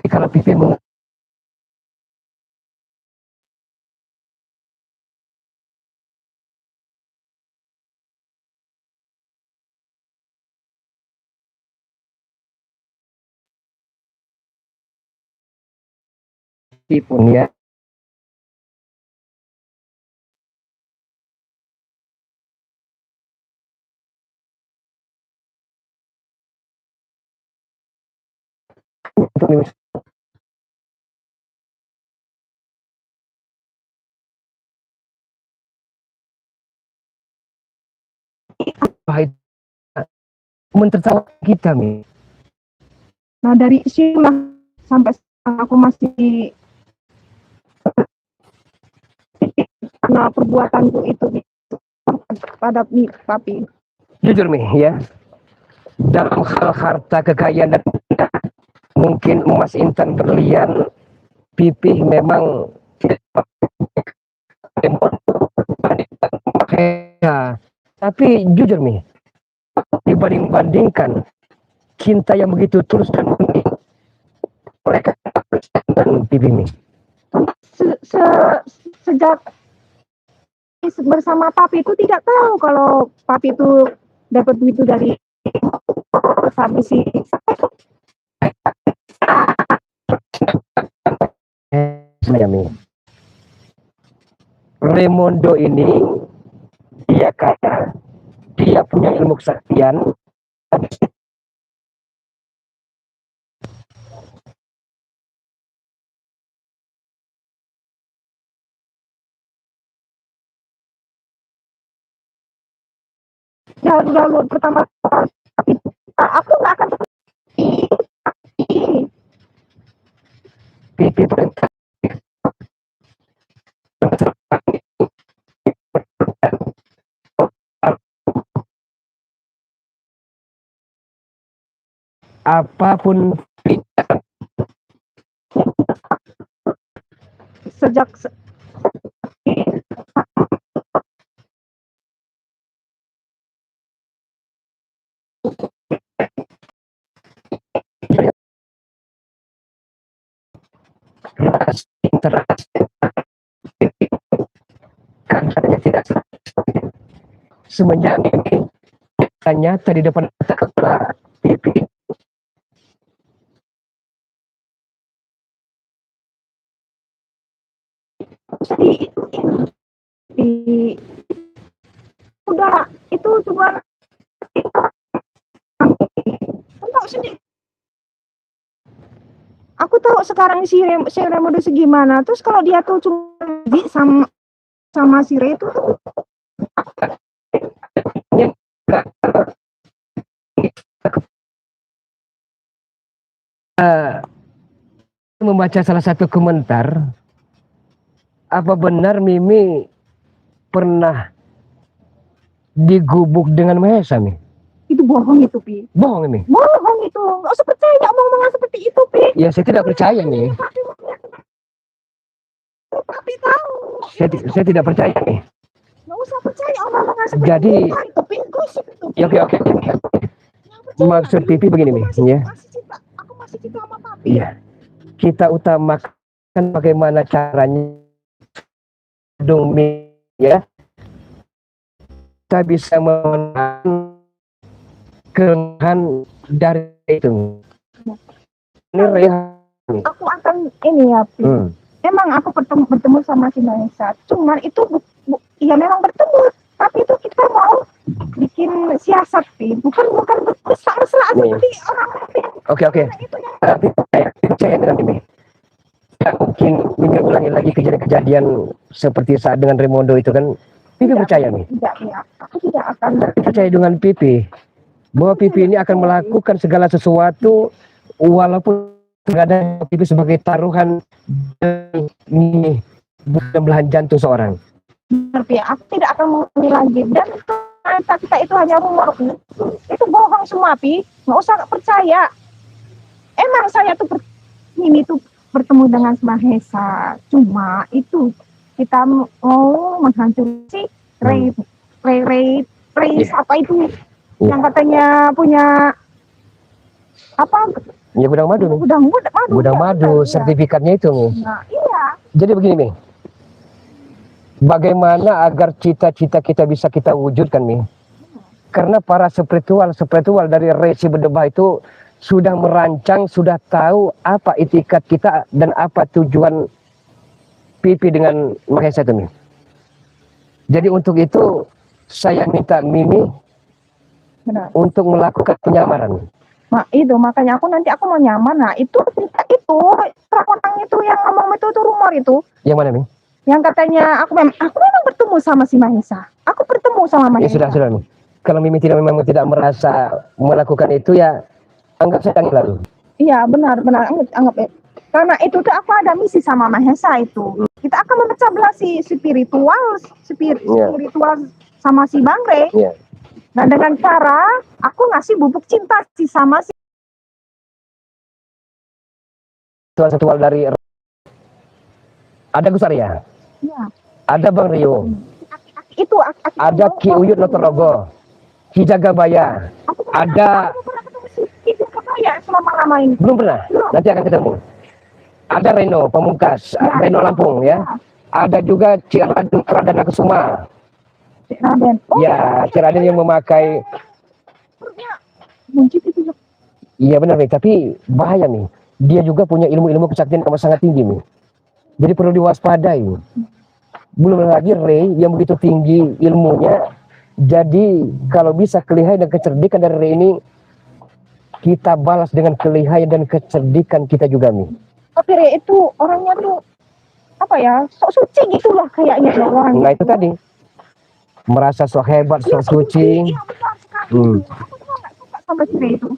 Kalau pipi pun ya, mentertawa kita nih. Nah dari sini sampai aku masih karena perbuatanku itu pada papi. Jujur nih ya, dalam hal harta kekayaan dan mungkin emas intan berlian, pipi memang ya, tapi jujur nih, dibandingkan cinta yang begitu tulus dan murni, mereka dan pipi nih. Sejak bersama papi itu tidak tahu kalau papi itu dapat duit itu dari sapi sih. Miami. Raimondo ini dia kaya, dia punya ilmu kesaktian. Ya udah pertama aku nggak akan pipi apapun sejak karena tidak semenjak ini ternyata di depan mata pipi udah itu cuma tahu sendiri. Aku tahu sekarang si Remo udah segimana. Terus kalau dia tuh cuma sama si Re itu tuh membaca salah satu komentar, apa benar Mimi pernah digubuk dengan Mahesa nih? itu bohong itu, Pi. Bohong ini? Bohong itu. Nggak usah percaya omongan seperti itu, Pi. Ya saya tidak percaya nih. Tapi tahu. Saya tidak percaya nih. Nggak usah percaya omongan seperti Jadi, itu, Pi. Gosip itu. Ya, oke. Maksud Pipi begini nih, ya. Aku masih cinta sama Papi. Iya. Kita utamakan bagaimana caranya dong ya. Kita bisa memenangkan kelemahan dari itu. Ini rehat. Aku akan ini ya, Pi. Emang aku bertemu sama si Mahesa. Cuman itu ya memang bertemu. Tapi itu kita mau bikin siasat, Pi. Bukan mesra-mesraan seperti orang lain. Oke. Tapi saya percaya dengan ini. Tidak mungkin Mimi ulangi lagi kejadian seperti saat dengan Raimondo itu kan. Pipi percaya nih. Tidak, ya. Aku tidak akan percaya dengan Pipi bahwa Pipi ini akan melakukan segala sesuatu walaupun tidak ada Pipi sebagai taruhan ini bukan belahan jantung seorang. Tapi aku tidak akan mengulangi lagi. Dan kita itu hanya rumor, itu bohong semua, Pi. Nggak usah percaya. Emang saya tuh ini tuh bertemu dengan Mahesa. Cuma itu kita mau menghancurkan si Ray apa itu yang katanya punya apa Ya gudang madu nih. gudang madu. Gudang madu, Iya. sertifikatnya itu nih. Nah, iya. Jadi begini nih. Bagaimana agar cita-cita kita bisa kita wujudkan nih? Karena para spiritual dari Resi Bedebah itu sudah merancang, sudah tahu apa itikat kita dan apa tujuan Pipi dengan Mahesa itu nih. Jadi untuk itu saya minta Mimi Benar. untuk melakukan penyamaran. Itu makanya nanti aku mau nyamar. Nah, itu orang itu yang ngomong itu rumor itu. Yang mana nih? Yang katanya aku memang bertemu sama si Mahesa. Aku bertemu sama Ya Mahesa. sudah nih. Kalau Mimi memang tidak merasa melakukan itu ya anggap saya lalu. Iya, benar anggap. Karena itu tuh aku ada misi sama Mahesa itu. Kita akan memecah belah si spiritual sama si Bangre. Iya. Nah, dengan cara aku ngasih bubuk cinta sama si Spiritual dari ada Gus Arya, ya. ada Bang Rio, Itu ada Ki Uyut Notorogo, Ki Jagabaya, ada itu ya selama-lama ini. belum pernah, nanti akan ketemu. Ada Reno Pamungkas, Reno Lampung ya. Ada juga Ciradana Kusuma. Raden. Ya, Ciraden yang memakai. Mungkin itu. Iya benar nih, tapi bahaya nih. Dia juga punya ilmu-ilmu kesaktian yang sangat tinggi nih. Jadi perlu diwaspadai. Belum lagi Ray yang begitu tinggi ilmunya. Jadi kalau bisa kelihayan dan kecerdikan dari Ray ini, kita balas dengan kelihayan dan kecerdikan kita juga nih. Tapi Ray itu orangnya tuh apa ya, sok suci gitulah kayaknya orang. Nah itu tadi. Merasa sok hebat, sok suci. Iya, benar sekali. Aku juga nggak suka sama si Ray itu.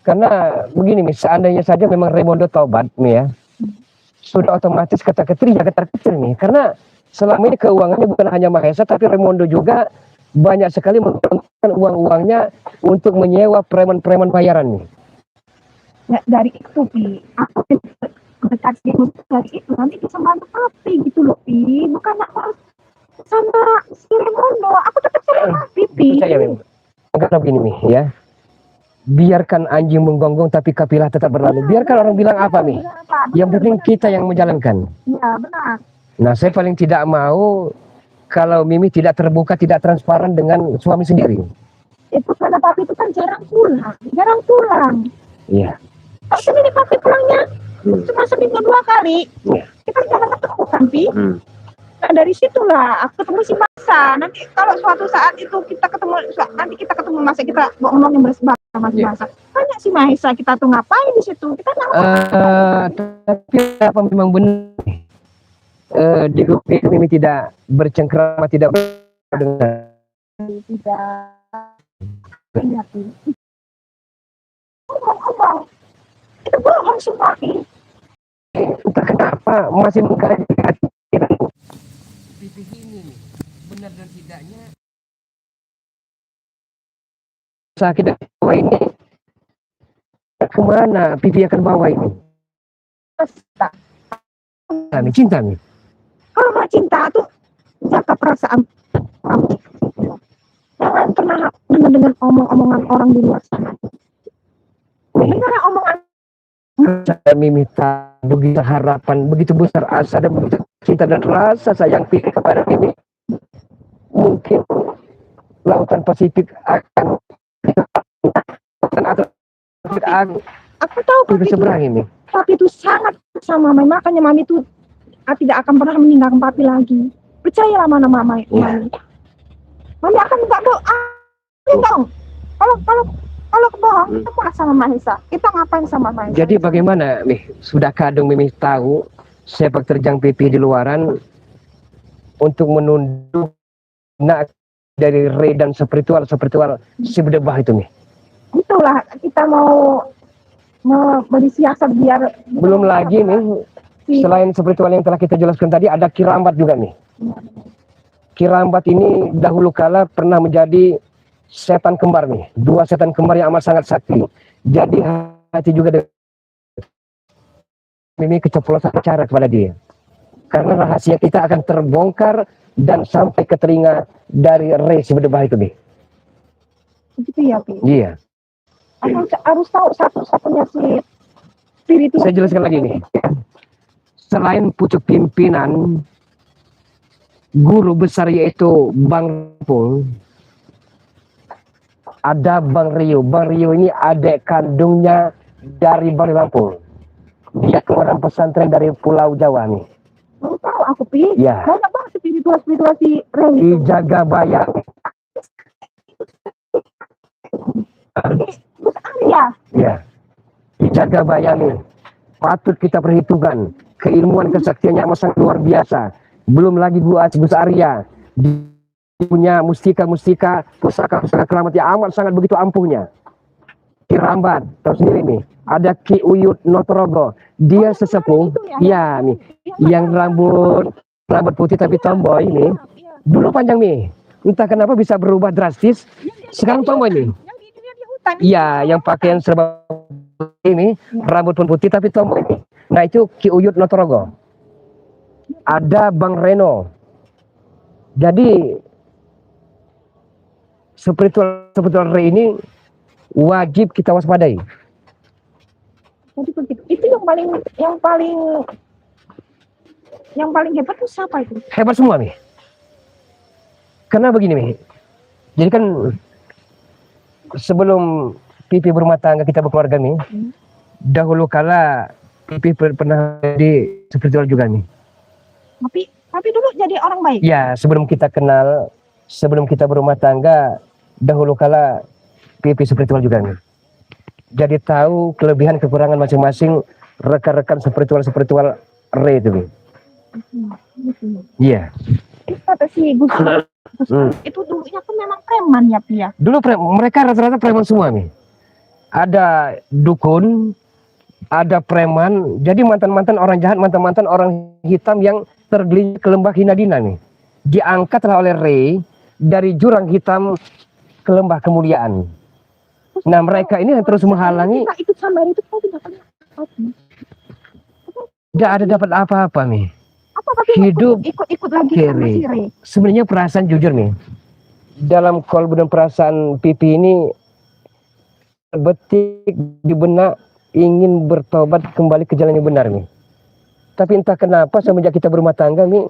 Karena begini nih, seandainya saja memang Raimundo tobat nih ya, sudah otomatis kata kecil nih. Karena selama ini keuangannya bukan hanya Mahesa, tapi Raimundo juga banyak sekali menggunakan uang-uangnya untuk menyewa preman-preman bayaran nih. Ya, dari itu Pi, aku dekat dari itu nanti bisa bantu Papi gitu loh Pi, bukan aku harus sama si Raimundo, aku tetap sama Papi Pi. Percaya memang. Karena begini nih ya, biarkan anjing menggonggong tapi kapilah tetap berlalu. Biarkan orang bilang apa nih, yang penting kita yang menjalankan. Iya benar. Nah saya paling tidak mau kalau Mimi tidak terbuka, tidak transparan dengan suami sendiri. Itu karena Papi itu kan jarang pulang. Iya. Kalau sendiri Papi pulangnya cuma seminggu 2 kali. Kita jangan ketemu kan Pi. Nah, dari situlah aku ketemu si Masa. Nanti kalau suatu saat itu kita ketemu Masa, kita ngomong yang bersebab sama si Masa. Tanya si Mahesa kita tuh ngapain di situ? Kita Tapi apa memang benar? Di grup Mimi tidak bercengkrama, tidak dengan tidak. Ngomong. Itu bohong semua Pi. Entah kenapa masih mengkaji hati kita. Pipi ini benar dan tidaknya sakit dan bawa ini kemana Pipi akan bawa ini? Cinta nih. Kalau nggak cinta tuh jaga perasaan kamu. Jangan pernah dengan omong-omongan orang di luar sana. Dengar omongan. Saya minta begitu harapan, begitu besar asa dan begitu cinta dan rasa sayang Pipi kepada Mimi. Mungkin lautan Pasifik akan aku tahu Pipi seberang ini. Papi itu sangat sama Mami, makanya Mami itu tidak akan pernah meninggalkan Papi lagi. Percayalah mana Mami. Mami akan minta doa. Dong. Kalau kebohong, kita pulang sama Mahesa. Kita ngapain sama Mahesa? Jadi bagaimana nih? Sudah kadung Mimi tahu sepak terjang Pipi di luaran untuk menunduk dari Ray dan spiritual si Bedebah itu nih. Itulah kita mau beri siasat biar belum lagi nih selain spiritual yang telah kita jelaskan tadi ada Kirambat juga nih. Kirambat ini dahulu kala pernah menjadi setan kembar nih, 2 setan kembar yang amat sangat sakti. Jadi hati juga ini keceplosan cara kepada dia. Karena rahasia kita akan terbongkar dan sampai ke telinga dari Ray si Bedebah itu nih. Begitu ya, Pi. Iya. Aku harus tahu satu-satunya si spiritual. Saya jelaskan lagi nih. Selain pucuk pimpinan, guru besar yaitu Bang Pul, ada Bang Rio. Bang Rio ini adik kandungnya dari Bang Lampung. Dia keluaran pesantren dari Pulau Jawa nih. Baru tahu aku, Pi. Iya. Banyak banget spiritual si Ray Di itu. Jagabaya. Gus Arya. Ya. Di Jagabaya nih. Patut kita perhitungkan keilmuan kesaktiannya amat sangat luar biasa. Belum lagi Gus Arya. Dia punya mustika-mustika, pusaka-pusaka keramat yang amat sangat begitu ampuhnya. Ki Rambat, tahu sendiri nih. Ada Ki Uyut Notorogo. Dia sesepuh, ya nih, yang rambut putih tapi tomboy ini. Dulu panjang nih. Entah kenapa bisa berubah drastis. Sekarang tomboy nih. Yang di dunia di hutan. Iya, yang pakaian serba ini, rambut pun putih tapi tomboy. Nah itu Ki Uyut Notorogo. Ada Bang Reno. Jadi spiritual Ray ini wajib kita waspadai. Jadi begitu. Itu yang paling hebat itu siapa itu? Hebat semua nih. Karena begini nih. Jadi kan sebelum Pipi berumah tangga, kita berkeluarga nih. Dahulu kala Pipi pernah di spiritual juga nih. Tapi dulu jadi orang baik. Ya, sebelum kita kenal, sebelum kita berumah tangga, dahulu kala Pipi spiritual juga nih. Jadi tahu kelebihan kekurangan masing-masing rekan-rekan spiritual Ray itu nih. Iya. Itu kata si Gus itu dulunya kan memang preman ya, Pi ya. Dulu mereka rata-rata preman semua nih. Ada dukun, ada preman. Jadi mantan-mantan orang jahat, mantan-mantan orang hitam yang tergelincir ke lembah Hinadina nih. Diangkatlah oleh Ray dari jurang hitam ke lembah kemuliaan. Nah mereka ini yang terus menghalangi. Kita ikut sama itu kita tidak pernah apa. Tidak ada dapat apa-apa nih. Apa tapi Hidup ikut lagi sama kiri. si Ray. Sebenarnya perasaan jujur nih. Dalam kolbu dan perasaan Pipi ini betik di benak ingin bertobat kembali ke jalan yang benar nih. Tapi entah kenapa semenjak kita berumah tangga nih,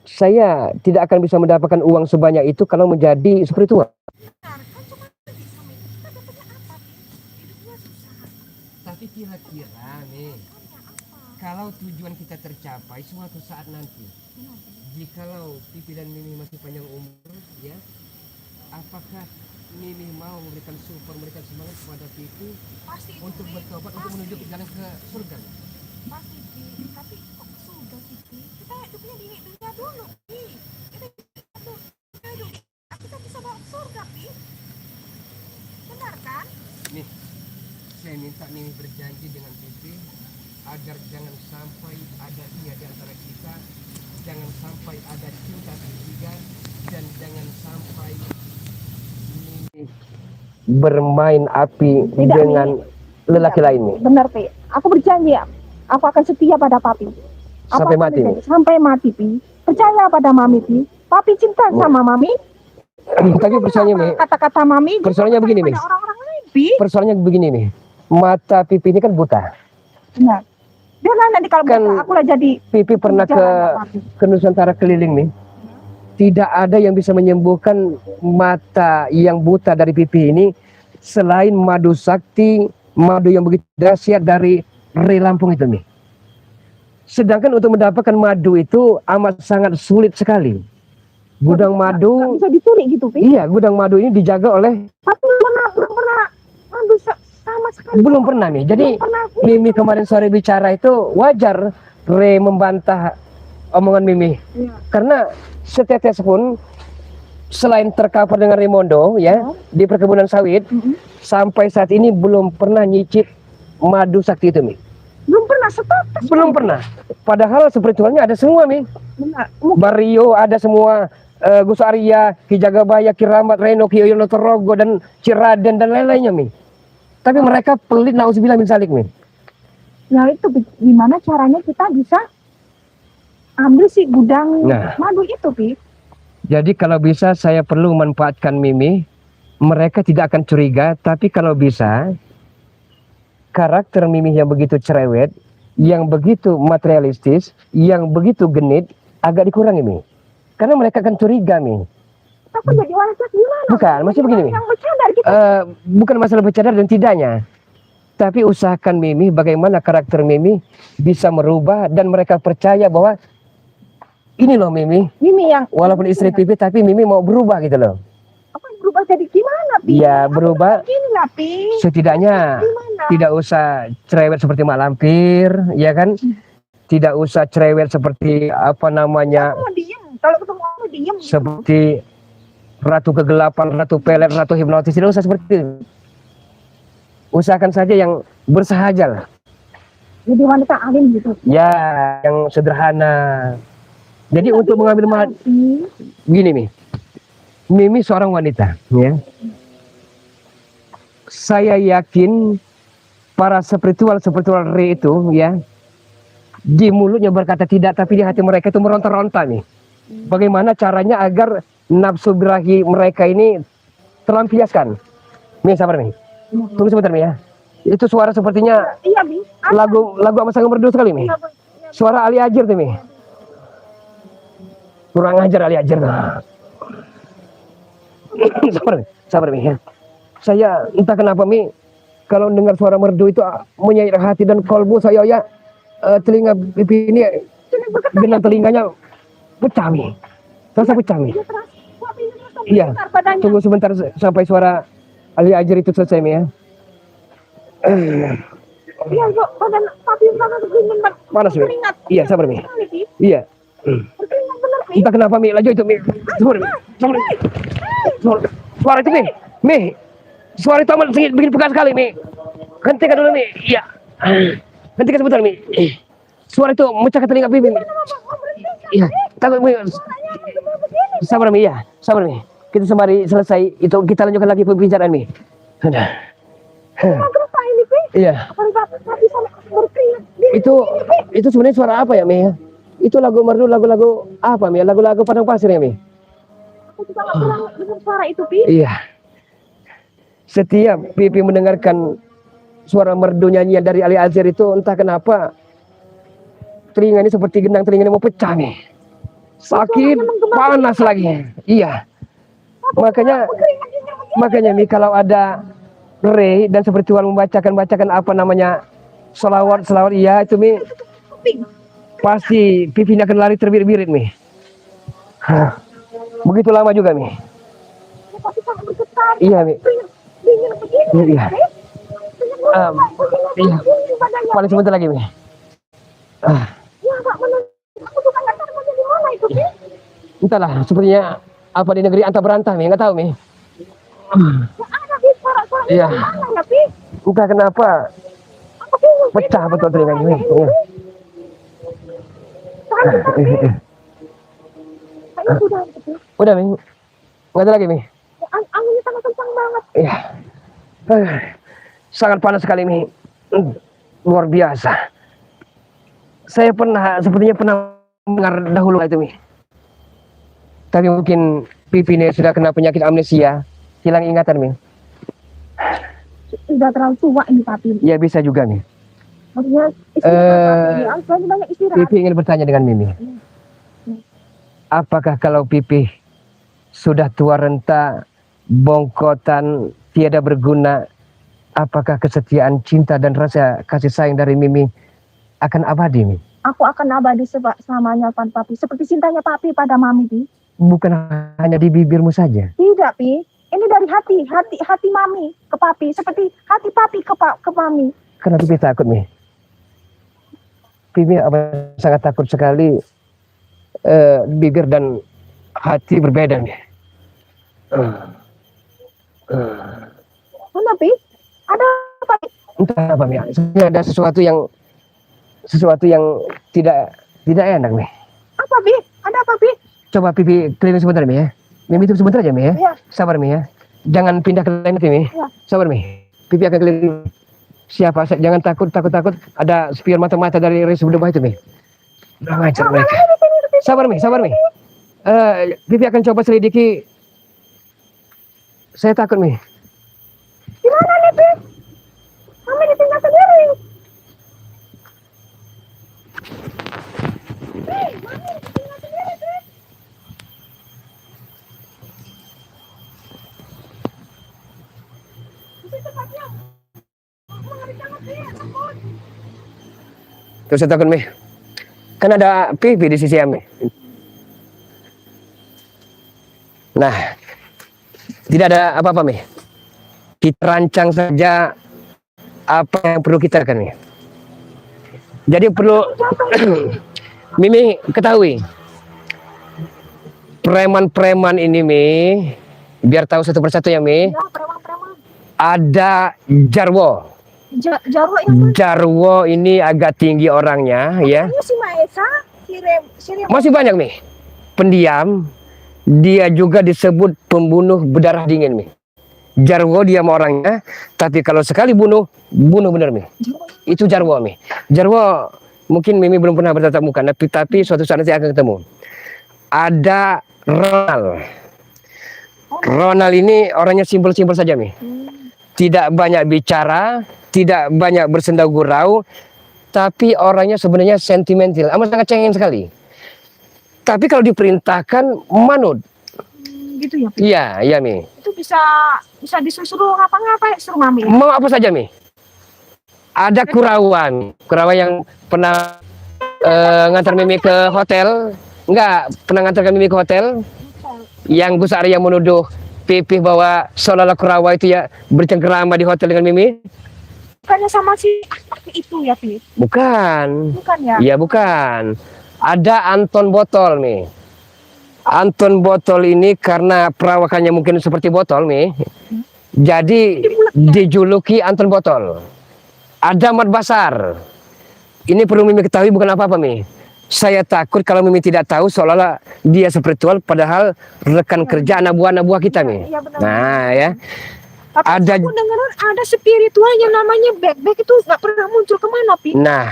saya tidak akan bisa mendapatkan uang sebanyak itu kalau menjadi spiritual. Tapi kira-kira nih, kalau tujuan kita tercapai suatu saat nanti, jikalau Pipi dan Mimi masih panjang umur, ya, apakah Mimi mau memberikan support, memberikan semangat kepada Pipi untuk bertobat, untuk menuju ke jalan ke surga? Pasti, Pi. Tapi kok surga sih, Pi? Kita hidupnya di dunia dulu, Pi. Kita bisa bawa ke surga, Pi. Benar kan? Nih, saya minta Mimi berjanji dengan Pipi agar jangan sampai ada ria di antara kita, jangan sampai ada cinta segitiga, dan jangan sampai Mimi bermain api dengan lelaki lainnya. Benar, Pi. Aku berjanji ya. Aku akan setia pada Papi. Sampai mati. Sampai mati, Pi. Percaya pada Mami, Pi. Papi cinta sama Mami. Tapi persoalannya nih, Kata-kata Mami. persoalannya begini nih. Pada orang-orang lain, Pi. Persoalannya begini nih. Mata Pipi ini kan buta. Benar. Biarlah nanti kalau Kan buta, akulah jadi Pipi pernah ke Nusantara keliling nih. Tidak ada yang bisa menyembuhkan mata yang buta dari Pipi ini selain madu sakti, madu yang begitu dahsyat dari Ray Lampung itu nih. Sedangkan untuk mendapatkan madu itu amat sangat sulit sekali. Gudang madu, bisa dicuri gitu, Pi. iya, gudang madu ini dijaga oleh, Tapi belum pernah madu sama sekali. belum pernah nih. Jadi Belum pernah. Mimi kemarin sore bicara itu wajar Ray membantah omongan Mimi. Iya. Karena setetes pun selain tercover dengan Rimondo ya di perkebunan sawit, sampai saat ini belum pernah nyicip madu sakti itu, Mi. Belum pernah setetes. Belum pernah. Padahal spiritualnya ada semua, Mi. Benar. Bario ada semua, Gus Arya, Ki Jagabaya, Ki Rambat, Reno, Ki Uyut Notorogo, dan Ciraden dan lain-lainnya, Mi. Tapi mereka pelit, nauzubillah min zalik, Mi. Ya itu gimana caranya kita bisa ambil si gudang Nah. madu itu, Pi. Jadi kalau bisa saya perlu memanfaatkan Mimi mereka tidak akan curiga, tapi kalau bisa karakter Mimi yang begitu cerewet, yang begitu materialistis, yang begitu genit agak dikurangi Mi. Karena mereka akan curiga Mi. Aku jadi wanita gimana? Bukan, maksudnya begini Mi. Yang bercadar kita. Bukan masalah bercadar dan tidaknya, tapi usahakan Mimi bagaimana karakter Mimi bisa merubah dan mereka percaya bahwa ini loh Mimi, Mimi yang walaupun istri Pipi tapi Mimi mau berubah gitu loh. apa berubah jadi gimana, Pi? Ya berubah, Gini lah, Pi. setidaknya Gimana? tidak usah cerewet seperti mak lampir, ya kan? Tidak usah cerewet seperti apa namanya, Aku mau diem. Kalau ketemu aku diem. seperti ratu kegelapan, ratu pelet, ratu hipnotis. Tidak usah seperti itu. Usahakan saja yang bersahaja lah. Jadi wanita alim gitu. Ya, yang sederhana. Jadi untuk mengambil Pi. gini nih, Mimi seorang wanita, ya. Saya yakin para spiritual re itu, ya, di mulutnya berkata tidak, tapi di hati mereka itu meronta-ronta nih. Bagaimana caranya agar nafsu birahi mereka ini terlampiaskan? Mi, sabar Mi. Tunggu sebentar Mi ya. Itu suara sepertinya Iya, Bi. lagu Ama Sangat Merdu sekali Mi. Iya, Bi. Suara Ali Ajar tuh Mi. Kurang ajar Ali Ajar. sabar Mi ya. Saya entah kenapa Mi, kalau dengar suara merdu itu menyayat hati dan kolbu saya ya, telinga pipi ini dengan telinganya pecah Mi. Terasa pecah Mi. Dia terasa, suami ini terasa Iya. besar badannya. Tunggu sebentar sampai suara Ali Ajar itu selesai Mi ya. Iya, kok badan papi sangat dingin banget. Panas Mi. Keringat. Iya sabar Mi. Sekali, Pi. Iya. Berkeringat bener, Pi. Entah kenapa Mi, laju itu Mi. Sabar Mi. Sabar Mi. Suara itu Mi. Mi. Suara itu amat bikin pekat sekali Mi. Hentikan dulu Mi. Iya. Hentikan sebentar Mi. Suara itu memecahkan telinga pipi Mi. Iya. Takut Mi. Sabar Mi ya. Sabar Mi. Kita sembari selesai itu kita lanjutkan lagi pembicaraan Mi. Sudah. Kenapa ini, Pi? Iya. Apalagi papi sama berkeringat. Dingin. Itu sebenarnya suara apa ya Mi? Itu lagu merdu, lagu-lagu apa Mi? Lagu-lagu padang pasir ya Mi? Aku juga nggak pernah dengar suara itu, Pi. Iya. Setiap Pipi mendengarkan suara merdu nyanyian dari Ali Azhar itu entah kenapa telinga ini seperti gendang telinga ini mau pecah nih. Sakit, panas lagi. Iya. Makanya Mi kalau ada Rey dan spiritual membacakan apa namanya selawat iya itu Mi pasti Pipi akan lari terbirit-birit Mi. Begitu lama juga Mi. Papi sangat bergetar. Iya Mi. Dingin begini. Iya. Pi. Iya. Dingin badannya. Paling sebentar lagi Mi. Ya, Pak, benar. Aku juga nggak tahu mau jadi mana itu, Pi. Entahlah, sepertinya apa di negeri antah berantah Mi, nggak tahu Mi. Ya ada, Pi, suara-suara Iya. itu mana ya, Pi? Entah kenapa Aku bingung, Pi. pecah betul telinganya Mi. Iya. Tahan bentar, Pi. Kayaknya sudah, Pi. Udah Mi, nggak ada lagi Mi. Ya, anginnya sangat kencang banget. Iya. Sangat panas sekali Mi. Luar biasa. Saya sepertinya pernah mendengar dahulu itu Mi. Tapi mungkin Pipi ini sudah kena penyakit amnesia, hilang ingatan Mi. Sudah terlalu tua ini, Papi. Ya bisa juga Mi. Maksudnya istirahat, Papi. Harus banyak istirahat. Pipi ingin bertanya dengan Mimi. Apakah kalau Pipi sudah tua renta, bongkotan, tiada berguna, apakah kesetiaan cinta dan rasa kasih sayang dari Mimi akan abadi Mi? Aku akan abadi selamanya, Papi. Seperti cintanya Papi pada Mami, Pi. Bukan hanya di bibirmu saja. Tidak, Pi. Ini dari hati Mami ke Papi. Seperti hati Papi ke Mami. Karena Pipi takut Mi. Pipi sangat takut sekali bibir dan hati berbeda Mi. Mana, Pi? Ada apa, Pi? Entah apa Mi. Sebenarnya ada sesuatu yang tidak enak Mi. Apa, Pi? Ada apa, Pi? Coba Pipi keliling sebentar Mi ya. Mimi itu sebentar aja Mi ya. Iya. Sabar Mi ya. Jangan pindah ke lain nanti Mi. Iya. Sabar Mi. Pipi akan keliling. Siapa? Jangan takut. Ada spion mata-mata dari Resu Bedebah itu Mi. Udah ngajar mereka. Sabar Mi. Pipi akan coba selidiki Saya takut nih. Gimana nih, Pi? Mami ditinggal sendiri. Pi, Mami ditinggal sendiri, Pi. Pi, cepatnya. Mengerikan, Pi. Takut. Terus saya takut nih. Kan ada pipi di sisi Ami. Nah, tidak ada apa-apa nih. Kita rancang saja apa yang perlu kita lakukan nih. Jadi perlu Mimi ketahui preman-preman ini Mi, biar tahu satu persatu ya Mi. Ya, preman-preman. Ada Jarwo. Jarwo yang mana? Jarwo ini agak tinggi orangnya ya. Ini si Maesa, si Rem. Masih banyak Mi. Pendiam. Dia juga disebut pembunuh berdarah dingin Mi. Jarwo dia sama orangnya, tapi kalau sekali bunuh bener Mi. Jarwo. Itu Jarwo Mi. Jarwo mungkin Mimi belum pernah bertatap muka, tapi suatu saat nanti akan ketemu. Ada Ronald. Ronald ini orangnya simpel-simpel saja Mi. Tidak banyak bicara, tidak banyak bersenda gurau, tapi orangnya sebenarnya sentimental, amat sangat cengeng sekali. Tapi kalau diperintahkan manut. Gitu ya, Pi. Iya, iya Mi. Itu bisa disuruh ngapa-ngapain suruh Mami. Mau apa saja Mi? Ada Kurawan yang pernah ngantar Mimi ke hotel. Enggak, pernah ngantar Mimi ke hotel. Yang Gus Arya menuduh Pipih bahwa seolah-olah Kurawa itu ya bercengkerama di hotel dengan Mimi. Bukannya sama si itu ya, Pi? Bukan. Bukan ya? Iya bukan. Ada Anton Botol nih. Anton Botol ini karena perawakannya mungkin seperti botol nih. Jadi dijuluki Anton Botol. Ada Mat Basar. Ini perlu Mimi ketahui bukan apa-apa Mi. Saya takut kalau Mimi tidak tahu seolah-olah dia spiritual padahal rekan kerja anak buah kita Mi. Iya benar. Nah ya. Tapi Ada- aku dengar ada spiritualnya namanya Bek itu nggak pernah muncul kemana, Pi? Nah,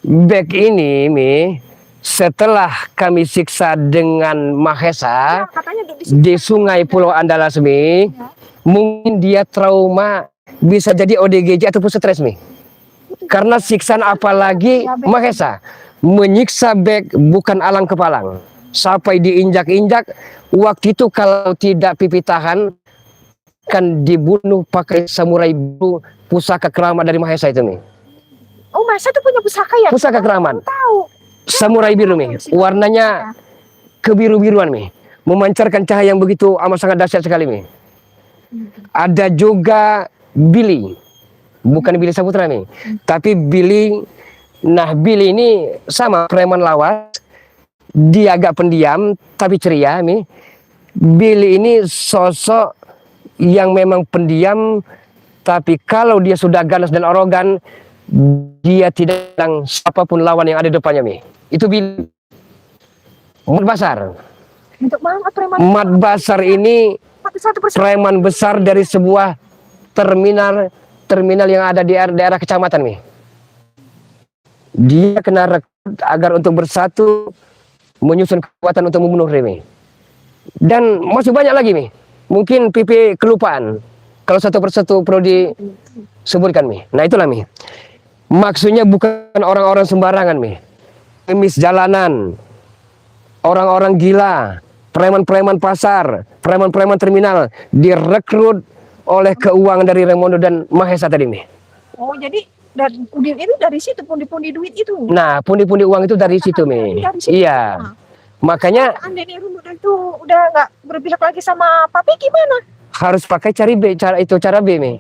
Bek ini Mi, setelah kami siksa dengan Mahesa Ya, katanya di situ. di Sungai Pulau Andalas Mi, Ya. mungkin dia trauma, bisa jadi ODGJ ataupun stres Mi. Karena siksaan apalagi Mahesa menyiksa Bek bukan alang kepalang, sampai diinjak-injak. Waktu itu kalau tidak Pipi tahan kan dibunuh pakai samurai biru, pusaka keramat dari Mahesa itu Mi. Oh, Masa tuh punya pusaka ya? Pusaka keramat. Aku tahu. Samurai biru Mi, warnanya kebiru-biruan Mi, memancarkan cahaya yang begitu amat sangat dahsyat sekali Mi. Ada juga Billy, bukan Billy Saputra Mi, tapi Billy. Nah Billy ini sama preman lawas, dia agak pendiam tapi ceria Mi. Billy ini sosok yang memang pendiam, tapi kalau dia sudah ganas dan arogan, dia tidak bilang siapapun lawan yang ada di depannya Mi. Itu Billy. Mat Basar. Untuk mana preman? Mat Basar ini Satu persatu. preman besar dari sebuah terminal yang ada di daerah kecamatan Mi. Dia kena rekrut agar untuk bersatu menyusun kekuatan untuk membunuh Remi. Dan masih banyak lagi Mi. Mungkin Pipi kelupaan. Kalau satu persatu perlu disebutkan Mi. Nah itulah Mi. Maksudnya bukan orang-orang sembarangan Mi. Emis jalanan, orang-orang gila, preman-preman pasar, preman-preman terminal direkrut oleh keuangan dari Remondo dan Mahesa tadi Mi. Oh, jadi dari Udin itu dari situ pundi-pundi duit itu. Nah, pundi-pundi uang itu dari situ Mi. Dari situ. Iya. Makanya Andai Rumut itu udah nggak berpihak lagi sama Papi gimana? harus pakai cara B Mi.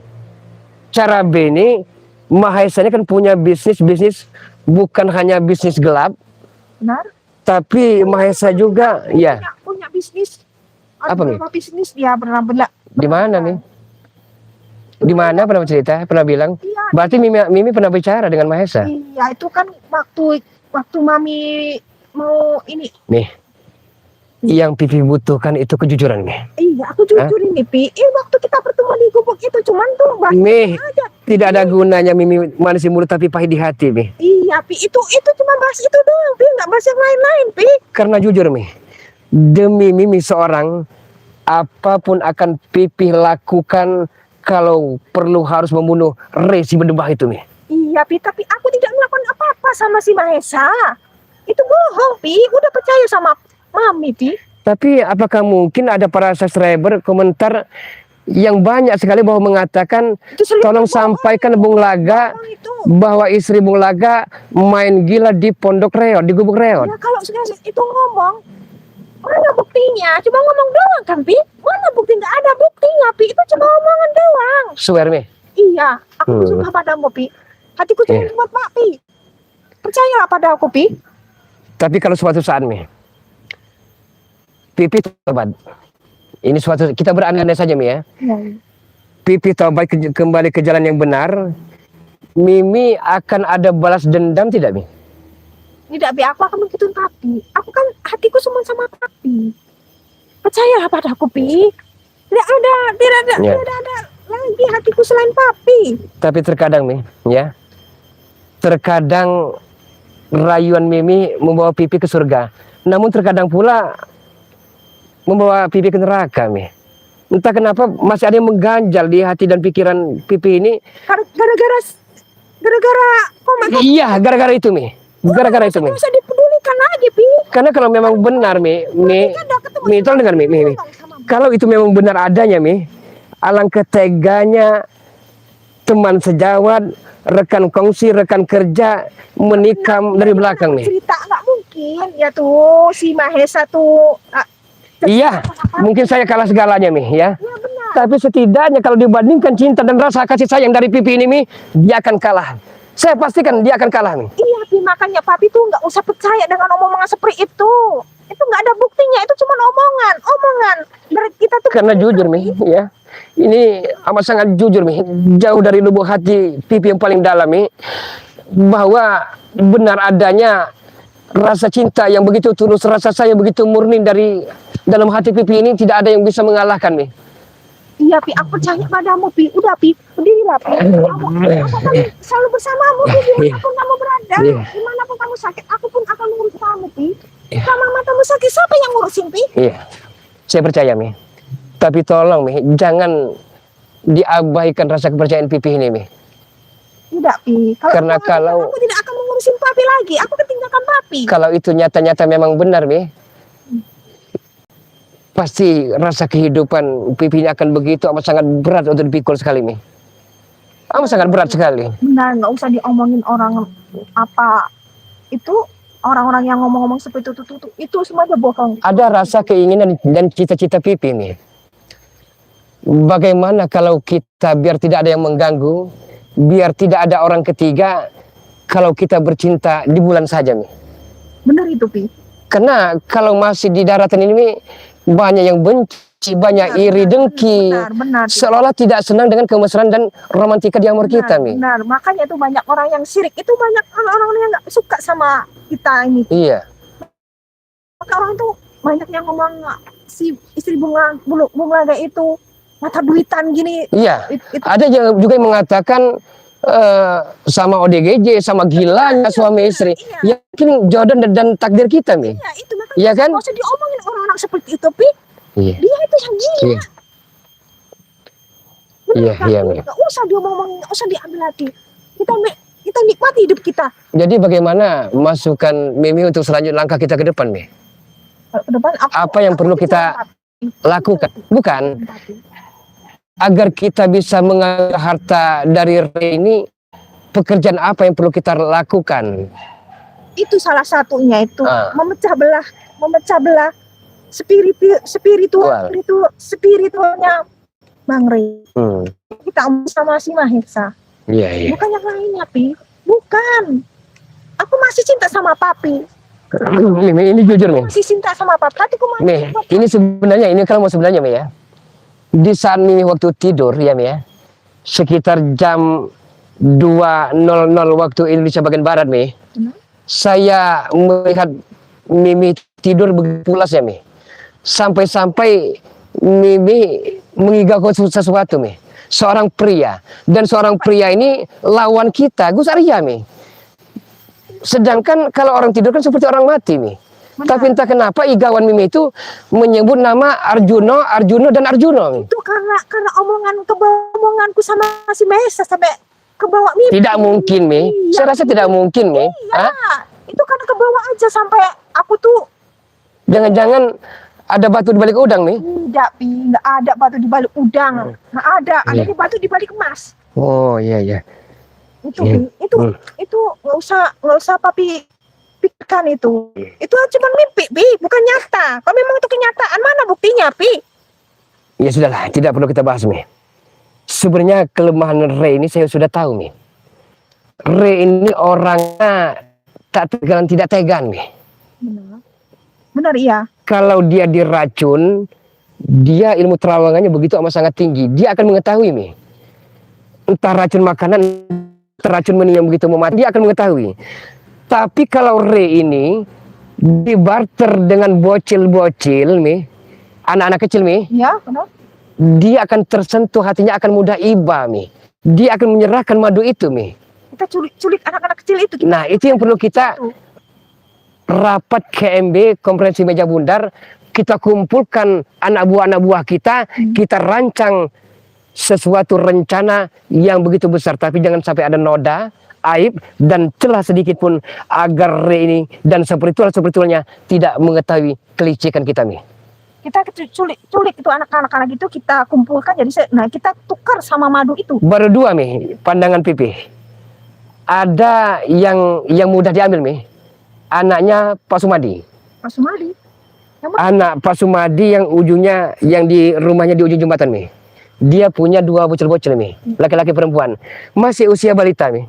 Cara B ini Mahesa ini kan punya bisnis bukan hanya bisnis gelap, Benar? tapi Mahesa juga ya. Punya bisnis. Apa, Mi? Apa bisnis dia benar-benar. Di mana Mi? Di mana pernah cerita, pernah bilang? Iya, Berarti Mimi pernah bicara dengan Mahesa. iya itu kan waktu Mami mau ini. Nih. Yang Pipi butuhkan itu kejujuran Mi. Iya, aku jujur ini, Pi. Waktu kita bertemu di gubuk itu cuman tuh Mi, aja. tidak ada gunanya Mimi manis di mulut tapi pahit di hati Mi. Iya, Pi. Itu cuma bahas itu doang, Pi. Nggak bahas yang lain-lain, Pi. Karena jujur Mi, demi Mimi seorang, apapun akan Pipi lakukan kalau perlu harus membunuh Resi Berdebah itu, Mi. Iya, Pi, tapi aku tidak melakukan apa-apa sama si Mahesa. Itu bohong, Pi. Udah percaya sama Mami, Pi. Tapi apakah mungkin ada para subscriber komentar yang banyak sekali bahwa mengatakan Itu sering tolong bohong. sampaikan Bung Laga Bohong itu. bahwa istri Bung Laga main gila di Pondok Reot, di Gubuk Reot. Ya kalau sudah itu ngomong, mana buktinya? Cuma ngomong doang kan, Pi? Mana bukti? Nggak ada buktinya, Pi. Itu cuma omongan doang. Swear, Mi. Iya, aku bersumpah padamu, Pi. Hatiku cuma Iya. buat Pak, Pi. Percayalah pada aku, Pi. Tapi kalau suatu saat, Mi, Pipi tobat. Ini suatu, kita berandai saja, Mi, ya. Iya. Pipi tobat kembali ke jalan yang benar. Mimi akan ada balas dendam tidak, Mi? Tidak, Pi. Aku akan begituin Papi. Aku kan hatiku semua sama Papi. Percayalah padaku, Pi. Tidak ada Ya. lagi hatiku selain Papi. Tapi terkadang, Mi, ya. Terkadang rayuan Mimi membawa Pipi ke surga. Namun terkadang pula membawa Pipi ke neraka, Mi. Entah kenapa masih ada yang mengganjal di hati dan pikiran Pipi ini. Gara-gara kok Iya, gara-gara itu, Mi. Gara-gara itu, Mi. nggak usah dipedulikan lagi, Pi. Karena kalau memang benar, Mi, Kan udah ketemu Mi, tolong dengar, Mi. sama Kalau itu memang benar adanya, Mi, alangkah teganya teman sejawat, rekan kongsi, rekan kerja menikam dari belakang, Mi. cerita nggak mungkin ya tuh si Mahesa tuh Iya, mungkin saya kalah segalanya, Mi, ya. ya benar. Tapi setidaknya kalau dibandingkan cinta dan rasa kasih sayang dari Pipi ini, Mi, dia akan kalah. Saya pastikan dia akan kalah, Mi. Iya, Pi, makanya Papi tuh nggak usah percaya dengan omongan seperti itu. Itu nggak ada buktinya, itu cuma omongan dari kita tuh. Karena jujur, Mi, ya. Ini amat sangat jujur, Mi. Jauh dari lubuk hati Pipi yang paling dalam, Mi, bahwa benar adanya rasa cinta yang begitu tulus, rasa sayang begitu murni dari dalam hati Pipi ini, tidak ada yang bisa mengalahkan, Mi. Iya, Pi, aku percaya padamu, Pi. Udah, Pi, berdirilah, Pi. Aku akan selalu bersamamu, Pi. Dimanapun kamu berada, Iya. dimanapun kamu sakit, aku pun akan mengurus kamu, Pi. Sama matamu sakit, siapa yang ngurusin, Pi? Iya, saya percaya, Mi. Tapi tolong, Mi, jangan diabaikan rasa kepercayaan Pipi ini, Mi. Tidak, Pi. Karena kalau- aku tidak akan mengurusin Papi lagi. Aku ketinggalkan Papi. Kalau itu nyata-nyata memang benar, Mi, pasti rasa kehidupan Pipi ini akan begitu amat sangat berat untuk dipikul sekali, Mi. Amat sangat berat sekali. Benar, nggak usah diomongin orang apa itu, orang-orang yang ngomong-ngomong seperti itu semuanya bohong. Ada rasa keinginan dan cita-cita Pipi, Mi. Bagaimana kalau kita biar tidak ada yang mengganggu, biar tidak ada orang ketiga, kalau kita bercinta di bulan saja, Mi. Benar itu, Pi. Karena kalau masih di daratan ini, Mi, banyak yang benci, banyak iri, dengki. Benar. Seolah-olah tidak senang dengan kemesraan dan romantika di amor kita, Mi. Benar, makanya tuh banyak orang yang sirik. Itu banyak orang-orang yang nggak suka sama kita ini. Iya, Maka orang tuh banyak yang ngomong si istri bunga Laga itu mata duitan gini. iya. Itu Ada yang juga yang mengatakan sama ODGJ, sama gilanya suami istri. Iya. Yakin jodoh dan takdir kita, Mi. Ya, itu makanya Iya kan? nggak usah diomongin orang-orang seperti itu, Pi. Iya. Dia itu yang gila. Iya. Iya, iya, Mi. Nggak usah diomongin, nggak usah diambil hati. Kita nikmati hidup kita. Jadi bagaimana masukan Mimi untuk selanjutnya langkah kita ke depan, Mi? Ke depan Apa yang perlu kita lakukan? Bukan agar kita bisa mengambil harta dari Rey ini, pekerjaan apa yang perlu kita lakukan? Itu salah satunya itu Ah. memecah belah spiritualnya Bang Rey. Kita sama si Mahesa. Iya, iya. Bukan yang lainnya, Pi. Bukan. Aku masih cinta sama Papi. Mi, ini jujur, Mi. Masih cinta sama Papi. Hatiku masih Mi, ini sebenarnya, ini kalau mau sebenarnya, Mi, ya. Di saat Mimi waktu tidur, ya, Mi, ya. Sekitar jam 2.00 waktu Indonesia bagian Barat, Mi. Saya melihat Mimi tidur begitu pulas, ya, Mi. Sampai-sampai Mimi mengigau sesuatu, Mi. Seorang pria. Dan seorang pria ini lawan kita, Gus Arya, Mi. Sedangkan kalau orang tidur kan seperti orang mati, Mi. Benar. Tapi entah kenapa Igawan Mimi itu menyebut nama Arjuno, Arjuno dan Arjuno. Itu karena omonganku sama si Mesa sampai kebawa mimpi. Tidak mungkin, Mi. Iya. Saya rasa tidak mungkin, Mi. Iya, Hah? itu karena kebawa aja sampai aku tuh Jangan-jangan ada batu di balik udang, Mi. tidak, Pi, nggak ada batu di balik udang, nggak ada, Iya. adanya batu di balik emas. Oh, iya, iya. Itu, Iya. Pi, itu nggak usah papi pikirkan itu. Itu cuma mimpi, Pi, bukan nyata. Kalau memang itu kenyataan, mana buktinya, Pi? Ya sudahlah, tidak perlu kita bahas, Mi. Sebenarnya kelemahan Ray ini saya sudah tahu, Mi. Ray ini orangnya tak tegan, tidak tegan, Mi. Benar, benar iya. Kalau dia diracun, dia ilmu terawangannya begitu amat sangat tinggi. Dia akan mengetahui, Mi. Entah racun makanan, entah racun meni yang begitu memati, dia akan mengetahui. Tapi kalau Ray ini dibarter dengan bocil-bocil, Mi, anak-anak kecil, Mi, Iya, benar. dia akan tersentuh, hatinya akan mudah iba, Mi. Dia akan menyerahkan madu itu, Mi. Kita culik anak-anak kecil itu. Nah, itu yang perlu kita rapat KMB, Konferensi Meja Bundar, kita kumpulkan anak buah kita, kita rancang sesuatu rencana yang begitu besar, tapi jangan sampai ada noda, aib, dan celah sedikit pun agar Ray ini dan seperti-itulah tidak mengetahui kelicikan kita, Mi. Kita culik itu anak-anak itu kita kumpulkan jadi nah kita tukar sama madu itu. Baru dua, Mi, pandangan Pipi. Ada yang mudah diambil, Mi. Anaknya Pak Sumadi. Pak Sumadi. Anak Pak Sumadi yang ujungnya, yang di rumahnya di ujung jembatan, Mi. Dia punya dua bocil-bocil, Mi. Laki-laki perempuan. Masih usia balita, Mi.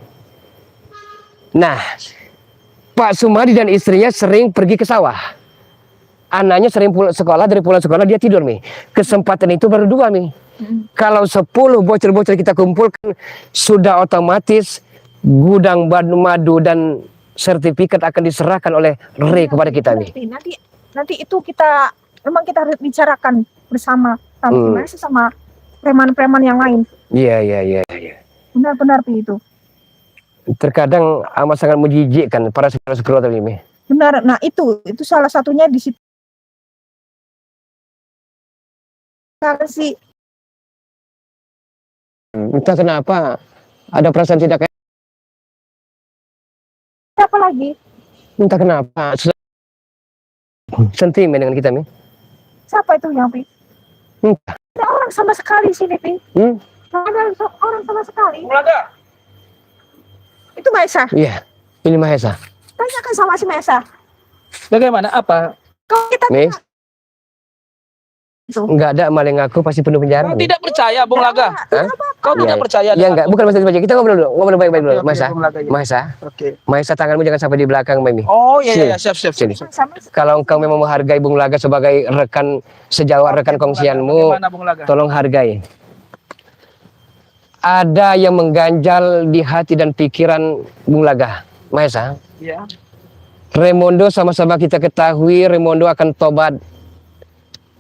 Nah, Pak Sumadi dan istrinya sering pergi ke sawah. Anaknya sering pulang sekolah, dari pulang sekolah dia tidur, Mi. Kesempatan itu baru dua, Mi. Kalau 10 bocil-bocil kita kumpulkan, sudah otomatis gudang madu dan sertifikat akan diserahkan oleh Ray kepada kita, Mi. Nanti itu memang kita harus bicarakan bersama sama sama preman-preman yang lain. Iya. Benar-benar, Pi, itu. Terkadang amat sangat menjijikkan para sekretar ini, Mi. Benar. Nah, itu salah satunya di situ. Karena si Entah kenapa ada perasaan tidak kayak, siapa lagi? entah kenapa sentimen dengan kita, Mi. Siapa itu yang, Pi? Entah. Ada orang sama sekali sini, Pi. Ada orang sama sekali. Mulaga. Itu Maesa. Iya, ini Mahesa. Tanyakan sama si Maesa. Bagaimana? Apa? Kalau kita Mi, itu. nggak ada maling aku pasti penuh penjara. Kau Mi. tidak percaya, Bung Laga? Hah? Kau Iya. tidak percaya? Ya enggak, bukan masalah baca. Kita ngobrol dulu, ngobrol baik-baik dulu. Oke, oke, Mahesa, Bung Laga, iya. Mahesa, Oke. Mahesa, tanganmu jangan sampai di belakang, Mimi. Oh iya, Sini. iya, siap. Sini. Sama Kalau engkau memang menghargai Bung Laga sebagai rekan sejawat, rekan Bung Laga, kongsianmu, bagaimana, Bung Laga? tolong hargai. Ada yang mengganjal di hati dan pikiran Bung Laga, Mahesa. Iya. Raimondo sama-sama kita ketahui Raimondo akan tobat.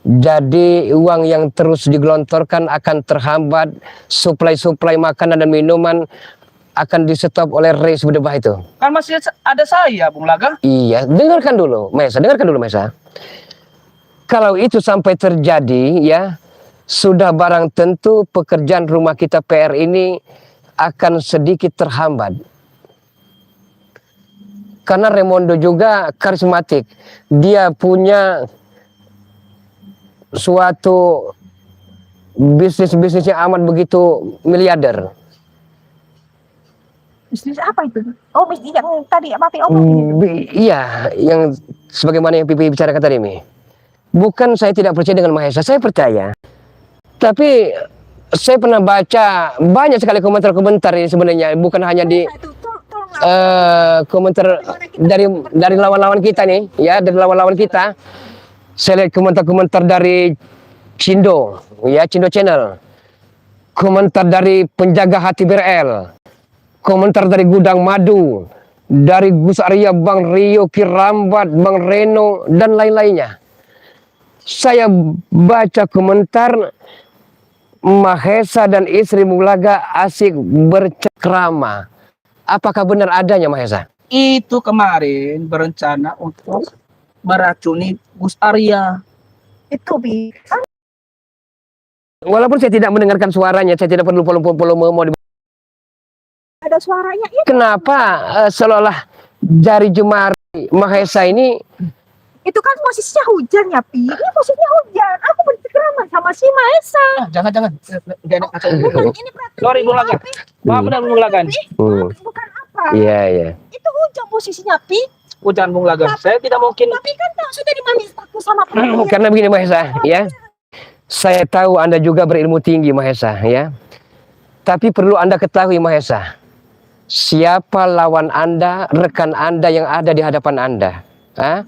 Jadi uang yang terus digelontorkan akan terhambat, suplai makanan dan minuman akan di-stop oleh Ray Sebedebah itu. Kan masih ada saya, Bung Laga. Iya, dengarkan dulu, Mesa. Kalau itu sampai terjadi, ya, sudah barang tentu pekerjaan rumah kita PR ini akan sedikit terhambat. Karena Raimondo juga karismatik. Dia punya suatu bisnis-bisnis yang amat begitu miliarder. bisnis apa itu? Oh, bisnis yang tadi Papi omongin itu. Iya, yang sebagaimana yang Pipi bicarakan tadi, Mi. Bukan saya tidak percaya dengan Mahesa, saya percaya. Tapi saya pernah baca banyak sekali komentar-komentar ini sebenarnya, bukan hanya di Itu, tolong komentar dari lawan-lawan kita nih, ya, dari lawan-lawan kita. Saya lihat komentar-komentar dari Cindo, ya, Cindo Channel. Komentar dari Penjaga Hati BRL. Komentar dari Gudang Madu, dari Gus Arya, Bang Rio Kirambat, Bang Reno, dan lain-lainnya. Saya baca komentar Mahesa dan istri Mulaga asik bercekrama. Apakah benar adanya, Mahesa? Itu kemarin berencana untuk meracuni Gus Arya. Itu Bi. Kan Walaupun saya tidak mendengarkan suaranya, saya tidak perlu mau ada suaranya itu. kenapa seolah-olah dari Jemari Mahesa ini Itu kan posisinya hujan ya Pi. Ini posisinya hujan. Aku bercengkrama sama si Maesa. Jangan. Gak enak kaca. Bukan ini perhatian. Sorry, Bung Laga. Maaf benar Bung Laga. Bukan apa. Iya, iya. Itu hujan posisinya Pi. Jangan Bung Laga. Saya tidak mungkin. Tapi kan sudah dimanis aku sama perhatian. Karena begini Mahesa, ya. Saya tahu Anda juga berilmu tinggi Mahesa, ya. Tapi perlu Anda ketahui Mahesa, siapa lawan Anda, rekan Anda yang ada di hadapan Anda. Hah?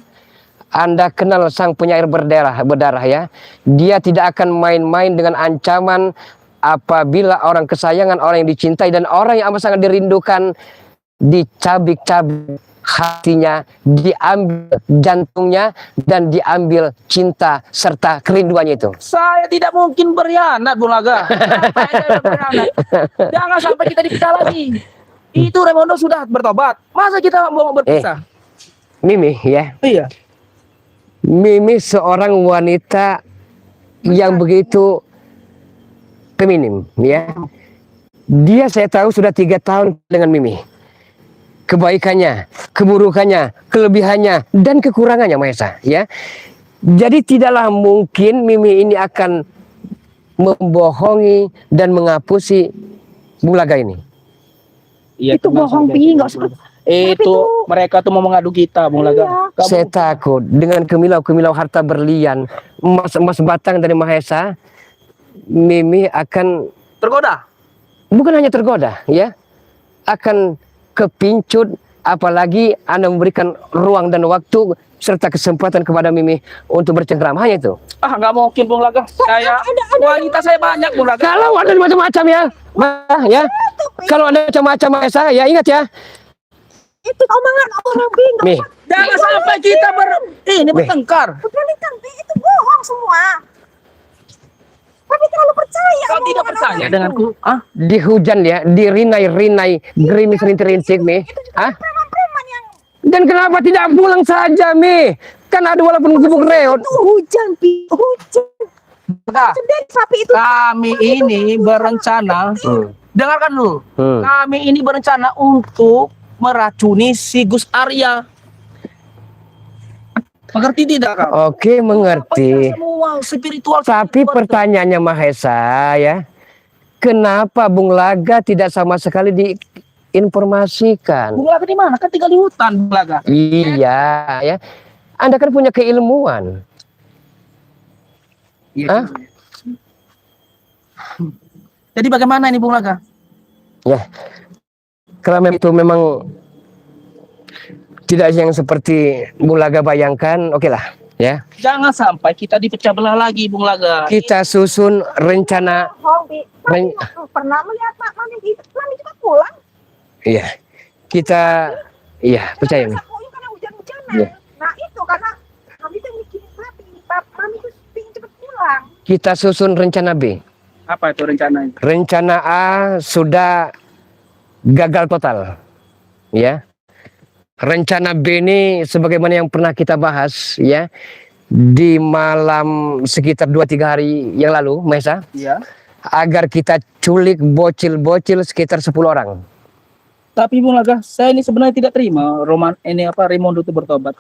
Anda kenal sang penyair berdarah ya. Dia tidak akan main-main dengan ancaman apabila orang kesayangan, orang yang dicintai dan orang yang amat sangat dirindukan dicabik-cabik hatinya, diambil jantungnya dan diambil cinta serta kerinduannya itu. Saya tidak mungkin berkhianat, Bung Laga. Saya berkhianat. Jangan sampai kita dipisah lagi. Itu Raimondo sudah bertobat. Masa kita mau berpisah? Mimi ya. Iya. Mimi seorang wanita yang begitu feminim ya. Dia saya tahu sudah 3 tahun dengan Mimi. Kebaikannya, keburukannya, kelebihannya dan kekurangannya Mahesa ya. Jadi tidaklah mungkin Mimi ini akan membohongi dan menghapusi Bung Laga ini. Iya, Itu bohong Pi, enggak usah. Itu mereka tuh mau mengadu kita, Bung Laga. Iya. Saya takut dengan kemilau-kemilau harta berlian, emas batang dari Mahesa, Mimi akan Tergoda. bukan hanya tergoda ya, akan kepincut, apalagi Anda memberikan ruang dan waktu serta kesempatan kepada Mimi untuk bercengkrama, hanya itu. Nggak mungkin Bung Laga. Saya wanita saya banyak Bung Laga. Kalau ada macam-macam ya, ya. Kalau ada macam-macam Mahesa, ya ingat ya. Itu omongan orang Pi. Mi, Jangan sampai kita ini bertengkar. Bertengkar Pi, itu bohong semua. Tapi terlalu percaya. Kau tidak percaya denganku? di hujan ya, di rinai-rinai, gerimis rintik-rintik Mi. Preman-preman yang Dan kenapa tidak pulang saja Mi? Kan ada walaupun gubuk reot. itu hujan Pi, hujan. Nah, Dan sapi itu kami ini berencana, dengarkan dulu. Hmm. Kami ini berencana untuk meracuni si Gus Arya. Mengerti tidak kau? Oke, mengerti. Semua spiritual. Tapi pertanyaannya Mahesa ya, kenapa Bung Laga tidak sama sekali diinformasikan? Bung Laga di mana? Kan tinggal di hutan, Bung Laga. Iya ya, Anda kan punya keilmuan. Hah? Jadi bagaimana ini Bung Laga? Ya, kalau itu memang tidak yang seperti Bung Laga bayangkan, oke lah ya. Jangan sampai kita dipecah belah lagi, Bung Laga. Kita susun rencana. bohong Pi. Mami pernah melihat Mami juga pulang. Iya, kita, iya percaya Mi. Puyuh karena hujan-hujanan. Iya. Nah itu karena Mami tuh mikirin papi. Mami tuh pengen cepet pulang. Kita susun rencana B. Apa itu rencananya? Rencana A sudah gagal total, ya. Rencana B ini sebagaimana yang pernah kita bahas, ya, di malam sekitar 2-3 hari yang lalu, Mahesa, Iya. agar kita culik bocil-bocil sekitar 10 orang. Tapi Bung Laga, saya ini sebenarnya tidak terima Raimondo itu bertobat.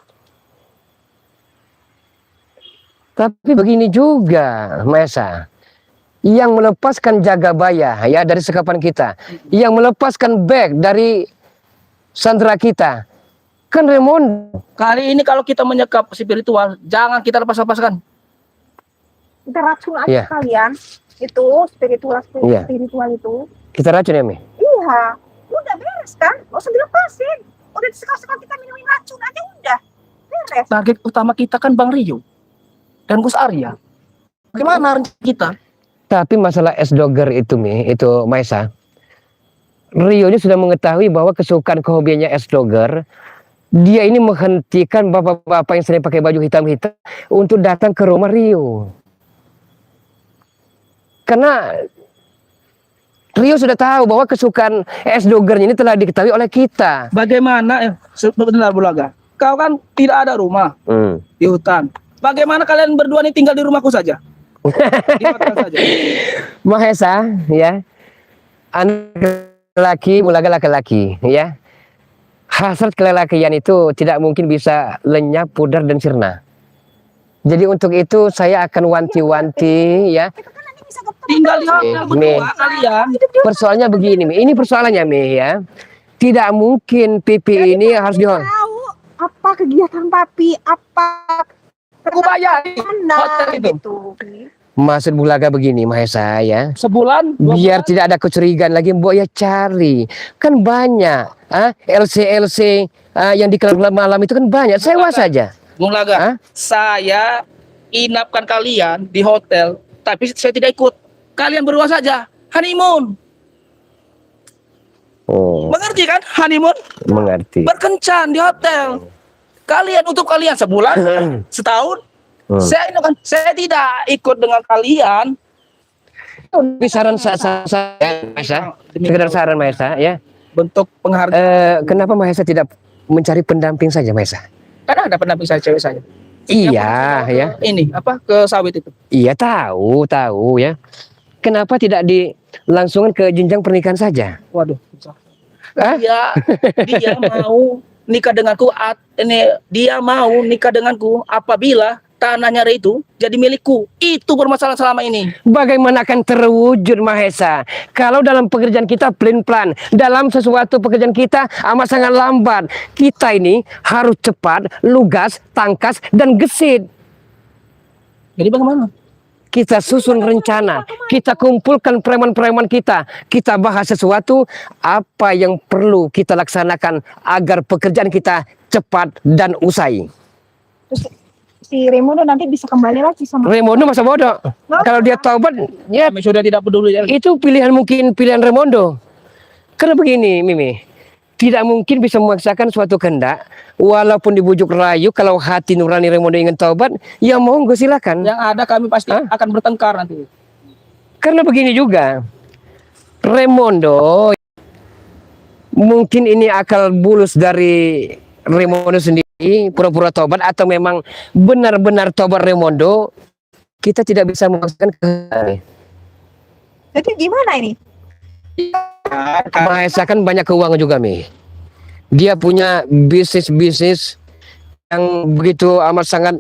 Tapi begini juga, Mahesa, yang melepaskan Jagabaya ya dari sekapan kita, yang melepaskan Bek dari sandera kita, kan Raimondo. Kali ini kalau kita menyekap spiritual, jangan kita lepas-lepaskan. Kita racun aja Iya. kalian. Itu spiritual Iya. itu. Kita racun ya, Mi? Iya. Udah beres kan? Gak usah dilepasin. Udah sekali-sekali kita minumin racun aja udah. Beres. Target utama kita kan Bang Rio dan Gus Arya. Bagaimana rencana kita? Tapi masalah S-Dogger itu, Mi, itu Mahesa, Rio ini sudah mengetahui bahwa kesukaan kehobiannya S-Dogger, dia ini menghentikan bapak-bapak yang sering pakai baju hitam-hitam untuk datang ke rumah Rio. Karena Rio sudah tahu bahwa kesukaan S-Doggernya ini telah diketahui oleh kita. Bagaimana? Sebentar Bung Laga. kau kan tidak ada rumah di hutan. Bagaimana kalian berdua nih tinggal di rumahku saja? Di hotel saja. Mahesa, ya, anak laki, Bulaga laki-laki, ya. Hasrat kelelakian itu tidak mungkin bisa lenyap, pudar dan sirna. Jadi untuk itu saya akan wanti-wanti, ya. Itu kan nanti bisa ketemu. Tinggal di hotel berdua kalian. Persoalannya begini, Mi. Ini persoalannya, Mi, ya. Tidak mungkin Pipi ini harus di Tahu apa kegiatan papi, apa Aku bayar mana hotel itu. gitu. Pi. Maksud Bulaga begini, Mahesa, ya. Sebulan, 2 Biar bulan. tidak ada kecurigaan lagi, Mbok ya cari. Kan banyak, LC yang di klub malam itu kan banyak. Sewa saja. Bung Laga, Hah? saya inapkan kalian di hotel, tapi saya tidak ikut. Kalian berdua saja, honeymoon. Oh, Mengerti kan? Honeymoon, mengerti. berkencan di hotel. Kalian untuk kalian sebulan, setahun. Saya ini kan, saya tidak ikut dengan kalian. Tapi saran saya, Mahesa, sekedar saran Mahesa, ya. Bentuk penghargaan. Kenapa Mahesa tidak mencari pendamping saja, Mahesa? Karena ada pendamping saya, cewek saya. Iya, ya. Ini apa ke sawit itu? Iya, tahu ya. Kenapa tidak dilangsungkan ke jenjang pernikahan saja? Waduh. Hah? Dia mau nikah denganku. Dia mau nikah denganku apabila tanahnya itu jadi milikku. Itu permasalahan selama ini. Bagaimana akan terwujud, Mahesa? Kalau dalam pekerjaan kita plan, dalam sesuatu pekerjaan kita amat sangat lambat. Kita ini harus cepat, lugas, tangkas, dan gesit. Jadi bagaimana? Kita susun rencana, kita kumpulkan preman-preman kita bahas sesuatu apa yang perlu kita laksanakan agar pekerjaan kita cepat dan usai. Terus si Raimundo nanti bisa kembali lagi sama Raimundo masa bodoh. Kalau dia taubat, ya Kami sudah tidak peduli ya. itu pilihan Raimundo. Karena begini, Mimi, tidak mungkin bisa memaksakan suatu kehendak, walaupun dibujuk rayu. Kalau hati nurani Raimundo ingin taubat, ya monggo silakan. Yang ada kami pasti Hah? akan bertengkar nanti. Karena begini juga, Raimundo mungkin ini akal bulus dari Raimundo sendiri, pura-pura tobat, atau memang benar-benar tobat Raimundo. Kita tidak bisa memaksakan kehendak. Jadi gimana ini? Mahesa kan banyak keuangan juga, Mi. Dia punya bisnis yang begitu amat sangat.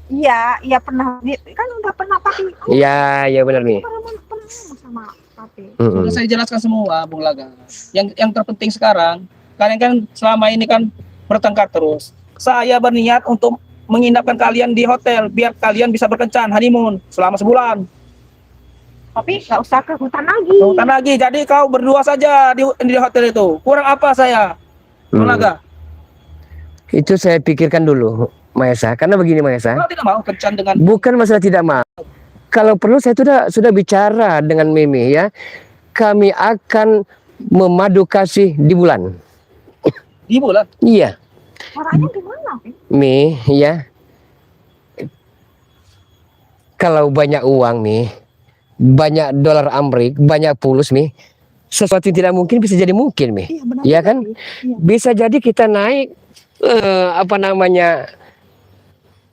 Iya pernah kan udah pernah papi. Ya benar, Mi. Pernah ngomong sama papi. Sudah saya jelaskan semua, Bung Laga. Yang terpenting sekarang, kalian kan selama ini kan bertengkar terus. Saya berniat untuk menginapkan kalian di hotel biar kalian bisa berkencan honeymoon selama sebulan. Tapi nggak usah ke hutan lagi. Bukan lagi, jadi kau berdua saja di hotel itu. Kurang apa saya, Bung Laga? Itu saya pikirkan dulu, Mahesa. Karena begini, Mahesa. Kalau tidak mau kencan dengan Bukan masalah tidak mau. Kalau perlu saya sudah bicara dengan Mimi, ya. Kami akan memadu kasih di bulan. di bulan. Iya, Caranya gimana? Pi? Mi, ya. Kalau banyak uang, Mi, banyak dolar Amerika, banyak pulus, Mi, sesuatu yang tidak mungkin bisa jadi mungkin, Mi. Iya benar. Iya kan? Iya. Bisa jadi kita naik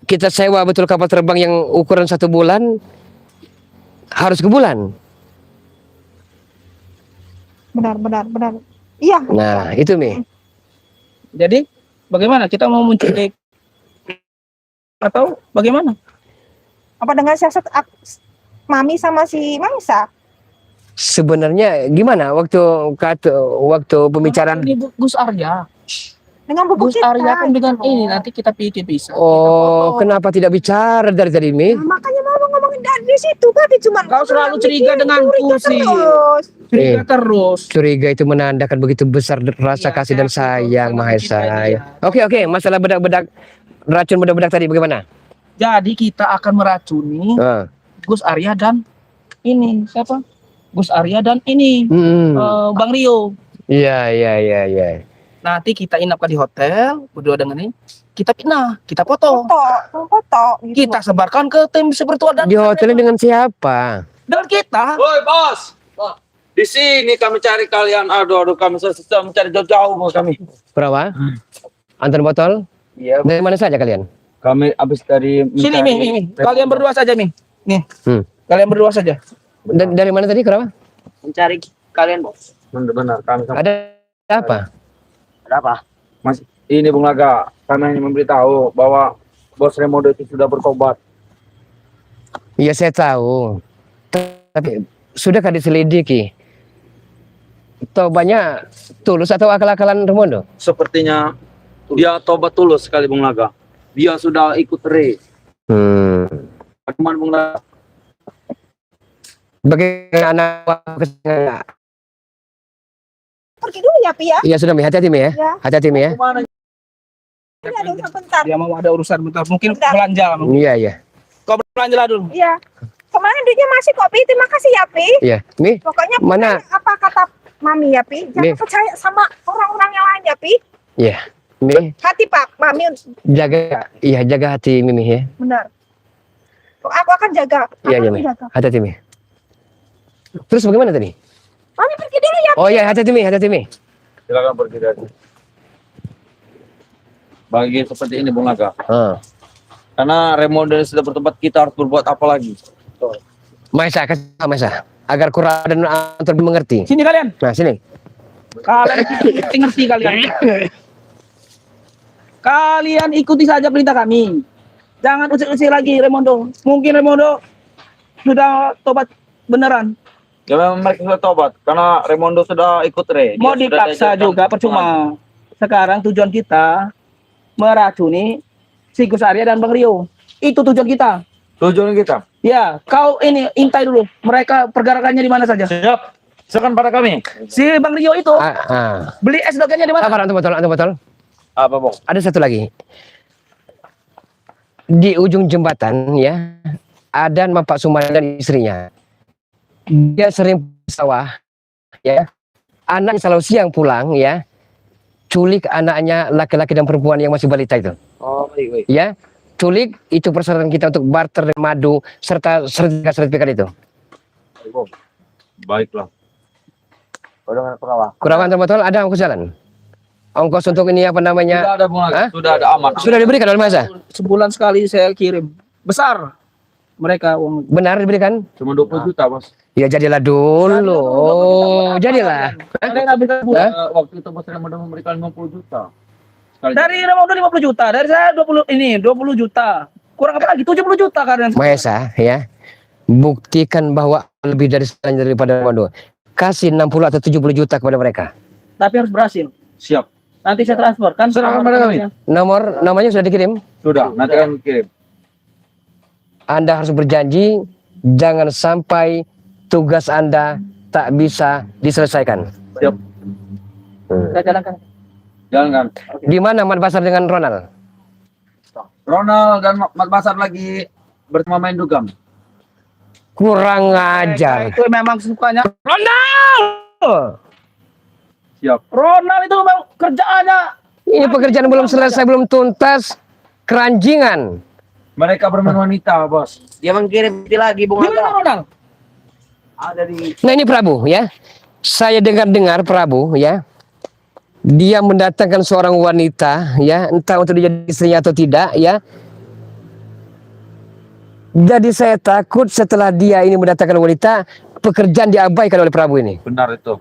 kita sewa betul kapal terbang yang ukuran 1 bulan harus ke bulan. Benar. Iya. Nah, itu, Mi. Jadi bagaimana? Kita mau menculik atau bagaimana? Apa dengan siasat Mami sama si Maisa? Sebenarnya gimana waktu pembicaraan? Ini Gus Arya. Dengan buku Gus kita. Arya kan dengan gitu. ini nanti kita pikir bisa. Oh, kenapa tidak bicara dari tadi, Mi? Nah, makanya mama ngomongin dari situ, tapi cuma Kau selalu curiga denganku sih. terus. Curiga terus. Curiga itu menandakan begitu besar rasa Iya, kasih dan kasih, sayang, kalau Mahesa. kita ini, Ya. Oke, masalah racun bedak-bedak tadi bagaimana? Jadi kita akan meracuni Ah. Gus Arya dan ini siapa? Gus Arya dan ini Bang Rio. Iya. Nanti kita inapkan di hotel berdua dengan ini. Kita fitnah, kita foto, Foto gitu. kita sebarkan ke tim spiritual dan Di hotelnya dengan siapa? dengan kita. Woi bos, di sini kami cari kalian. Aduh, kami susah mencari jauh-jauh mau kami. Berapa? Anton Botol, Iya. dari mana saja kalian? Kami habis dari Sini Mi. Kalian berdua saja Mi. Nih. Hmm. Kalian berdua saja. Dari mana tadi? Kenapa? Mencari kalian bos. Benar kami sama. Ada apa? Ada apa? Mas ini Bung Laga, kami hanya memberitahu bahwa Bos Remodo itu sudah bertobat. Iya saya tahu. Tapi sudahkah diselidiki? Tobatnya tulus atau akal-akalan Remondo? Sepertinya dia tobat tulus sekali Bung Laga. Dia sudah ikut re. Bagaimana Bung Laga? Bagaimana Pergi dulu ya, Pi ya. Iya sudah Mi, hati-hati Mi ya. Ya. Hati-hati Mi ya. Kemana? Ini ada urusan bentar. Dia mau ada urusan bentar. Mungkin Bentar. belanja. Iya iya. Kau belanja lah dulu. Iya. Kemarin duitnya masih kok, Pi. Terima kasih ya, Pi. Iya. Mi, Pokoknya Mana? apa kata Mami ya, Pi. Jangan Nih. percaya sama orang-orang yang lain ya, Pi. iya. Mi, Hati, Pak. Mami jaga hati Mimi ya. benar. Aku akan jaga. Aku Iya iya akan Mi. jaga. Hati-hati Mi. Terus bagaimana tadi? Mami pergi dulu ya. Oh iya hati-hati Mi, hati-hati Mi. Silakan pergi dari. Bagi seperti ini Bung Laga. Karena Remodo sudah bertobat, kita harus berbuat apa lagi? Maesa, kasih tahu Maesa. Agar Kura dan Anton mengerti. Sini kalian. Nah sini. Kalian ngerti kalian. Kalian ikuti saja perintah kami. Jangan usir-usir lagi Remondo. Mungkin Remondo sudah tobat beneran. Ya memang mereka sudah tobat karena Remondo sudah ikut re. Dia Mau sudah dipaksa diajarkan juga percuma. Sekarang tujuan kita meracuni si Gus Arya dan Bang Rio. Itu tujuan kita. tujuan kita. Ya, kau ini intai dulu. Mereka pergerakannya di mana saja. Siap. Silakan pada kami. Si Bang Rio itu beli es dogernya di mana? Sabar Anton Botol. Apa Bung? Ada satu lagi. Di ujung jembatan ya, ada nama Pak Sumar dan istrinya. Dia sering ke sawah ya. Anak selalu siang pulang ya. Culik anaknya laki-laki dan perempuan yang masih balita itu. Oh, baik. Ya. Culik itu persyaratan kita untuk barter dan madu serta sertifikat itu. Baiklah. Udah perawan. Kurawan Anton Botol ada ongkos jalan. Ongkos untuk ini apa namanya? Sudah ada Bung Laga. Hah? Sudah ada aman. Sudah diberikan oleh Masa? Sebulan sekali saya kirim. Besar. Mereka uang. Benar diberikan? Cuma 20 juta, Bos. Ya jadilah dulu. Jadilah. Ada yang habis bulan. Waktu itu Bos Remodo memberikan 50 juta. Sekali. Dari Remondo 50 juta, dari saya 20 juta. Kurang apa lagi? 70 juta kalian. Mahesa ya. Buktikan bahwa lebih dari setengah daripada Remondo. Kasih 60 atau 70 juta kepada mereka. Tapi harus berhasil. Siap. Nanti saya transfer kan. Serahkan pada kami. Namanya sudah dikirim. Sudah, nanti kami kirim. Anda harus berjanji jangan sampai tugas Anda tak bisa diselesaikan. Siap. Saya jalankan. Jangan. Di mana Mat Basar dengan Ronald? Ronald dan Mat Basar lagi bersama main dugam. Kurang ajar. Itu memang sukanya. Siap. Ronald itu memang kerjaannya. Ini pekerjaan belum selesai, belum tuntas. Keranjingan. Mereka bermain wanita, Bos. Dia mengirim lagi Bung Di mana Laga. Ronald? Ada di Nah ini Prabu ya. Saya dengar Prabu ya. Dia mendatangkan seorang wanita ya, entah untuk dijadi istrinya atau tidak ya. Jadi saya takut setelah dia ini mendatangkan wanita, pekerjaan diabaikan oleh Prabu ini. Benar itu.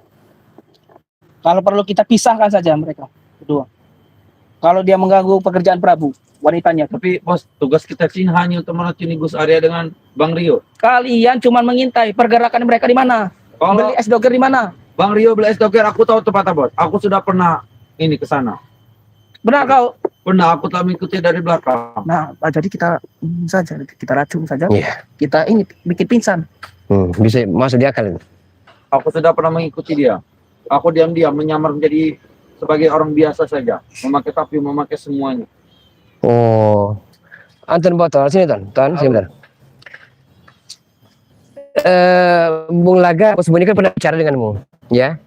Kalau perlu kita pisahkan saja mereka berdua. Kalau dia mengganggu pekerjaan Prabu, wanitanya. Tapi Bos, tugas kita sini hanya untuk meracuni Gus Arya dengan Bang Rio. Kalian cuma mengintai pergerakan mereka di mana? Kalau Beli es doger di mana? Bang Rio beli es doger, aku tahu tempatnya, Bos. Aku sudah pernah ini ke sana. Benar kau? Pernah, aku telah mengikuti dari belakang. Nah, jadi kita saja, kita racun saja. Iya. Kita ini bikin pingsan. Bisa masuk di akal. Aku sudah pernah mengikuti dia. Aku diam-diam menyamar menjadi sebagai orang biasa saja. Memakai topi, memakai semuanya. Oh. Anton Botol, sini Ton, sini bentar. Bung Laga, sebenarnya kan pernah bicara denganmu, ya.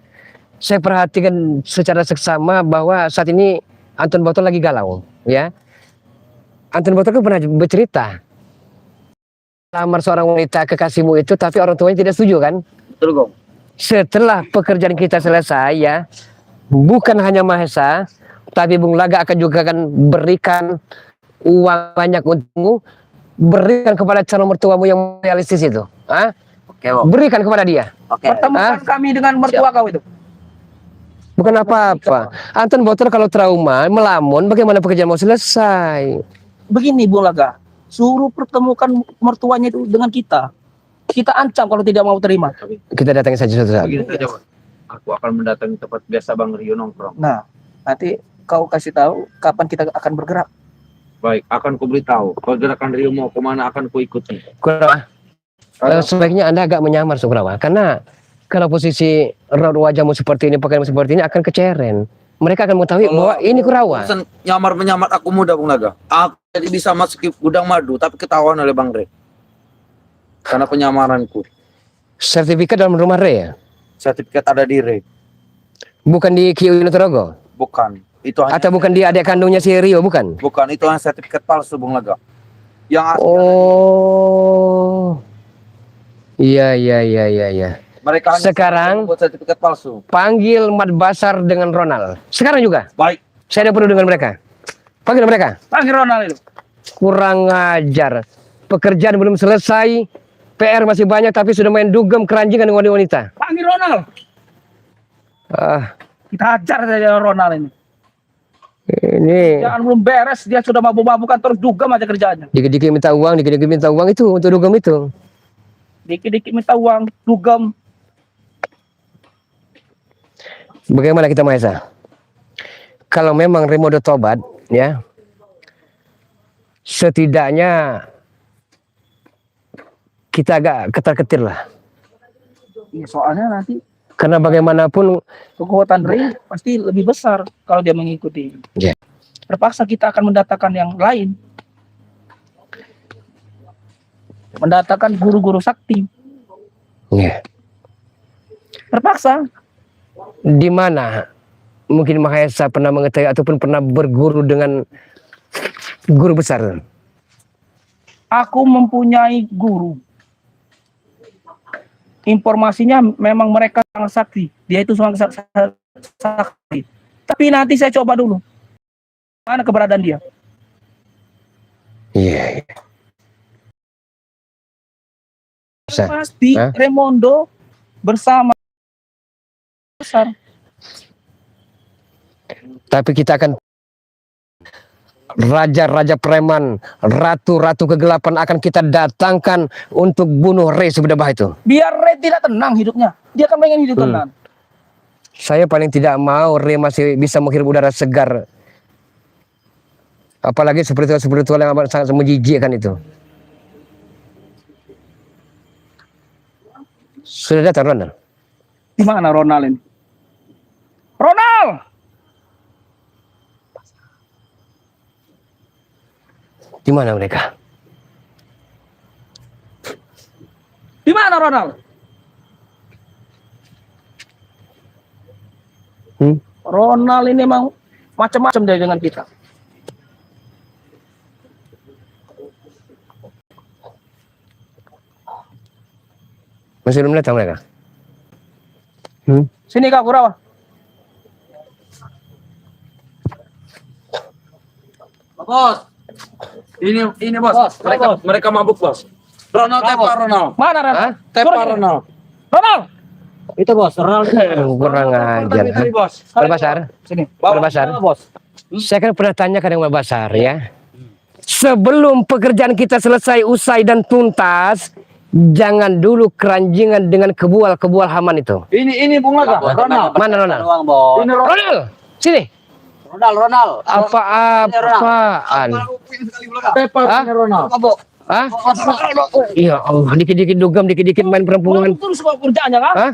Saya perhatikan secara seksama bahwa saat ini Anton Botol lagi galau, ya. Anton Botol kan pernah bercerita lamar seorang wanita kekasihmu itu, tapi orang tuanya tidak setuju kan? Betul, Gong. Setelah pekerjaan kita selesai, ya, bukan hanya Mahesa, tapi Bung Laga akan juga akan berikan uang banyak untukmu, berikan kepada calon mertuamu yang realistis itu. Ah? Oke, Bung. Berikan kepada dia. Oke. Pertemukan kami dengan mertua kau itu. Bukan apa-apa. Anton Botor kalau trauma, melamun, bagaimana pekerjaan mau selesai? Begini Bung Laga, suruh pertemukan mertuanya itu dengan kita. Kita ancam kalau tidak mau terima. Kita datangi saja suatu saat. Begini saja, Bang. Aku akan mendatangi tempat biasa Bang Rio nongkrong. Nah, nanti kau kasih tahu kapan kita akan bergerak. Baik, akan kuberitahu. Pergerakan Rio mau kemana akan kuikuti. Kurawa, sebaiknya Anda agak menyamar, Sukurawa. Karena kalau posisi raut wajahmu seperti ini, pakaianmu seperti ini akan keceren. Mereka akan mengetahui bahwa ini Kurawa. Urusan nyamar-menyamar aku mudah, Bung Laga. Aku jadi bisa masuk ke gudang madu, tapi ketahuan oleh Bang Re. Karena penyamaranku. Sertifikat dalam rumah Re ya? Sertifikat ada di Re. Bukan di Kiu Torogo? Bukan. Itu hanya, Atau bukan di adik kandungnya si Rio, bukan? bukan, itu hanya sertifikat palsu, Bung Laga. Yang asli Oh. Iya. mereka hanya Sekarang buat sertifikat palsu. panggil Mat Basar dengan Ronald. Sekarang juga. Baik. Saya ada perlu dengan mereka. Panggil mereka. Panggil Ronald itu. Kurang ajar. Pekerjaan belum selesai. PR masih banyak tapi sudah main dugem keranjingan dengan wanita. Panggil Ronald. Ah, Kita hajar saja Ronald ini. ini Jangan belum beres, dia sudah mabuk-mabukan terus dugem aja kerjaannya. dikit-dikit minta uang, dikit-dikit minta uang itu untuk dugem itu. Dikit-dikit minta uang, dugem. Bagaimana kita Maesa? Kalau memang Remodo tobat, ya, setidaknya kita agak ketar-ketir lah. Ya, soalnya nanti Karena bagaimanapun kekuatan Rey pasti lebih besar kalau dia mengikuti. Ya. Terpaksa kita akan mendatangkan yang lain. Mendatangkan guru-guru sakti. ya, Terpaksa. di mana mungkin Mahesa pernah mengetahui ataupun pernah berguru dengan guru besar. Aku mempunyai guru. Informasinya memang mereka sangat sakti. Dia itu sangat sakti. Tapi nanti saya coba dulu. Mana keberadaan dia? Iya. Bisa. Pasti Hah? Remondo bersama besar. Tapi kita akan raja-raja preman, ratu-ratu kegelapan akan kita datangkan untuk bunuh Rey Subedabah itu. Biar Rey tidak tenang hidupnya. Dia kan pengen hidup tenang. Saya paling tidak mau Rey masih bisa menghirup udara segar. Apalagi spiritual yang amat sangat menjijikkan itu. Sudah datang Ronald? Di mana Ronald ini? Ronald! Di mana mereka? Di mana Ronald? Ronald ini emang macam-macam dia dengan kita. Masih belum datang mereka? Sini Kak Kurawa. Bos. Ini bos. Mereka mabuk, Bos. Ronald tepa Ronald. Mana Ronald? Hah? Tepa Ronald. Ronald! Itu bos, Ronald. Kurang ajar. Tadi, Bos. Pak Basar, Sini. Pak Basar. Bos. Saya kan pernah tanyakan dengan Pak Basar ya. Sebelum pekerjaan kita selesai, usai dan tuntas, jangan dulu keranjingan dengan kebual-kebual Haman itu. Ini Bung Laga. Ronald. Mana Ronald? Uang, bos. Ini Ronald. Ronald, sini. Ronald. Apa-apaan? Tepa Hah? ini Ronald. Mabuk. Hah? Iya Allah, dikit-dikit dugem, dikit-dikit main perempuan. Itu semua kerjaannya kan? Hah?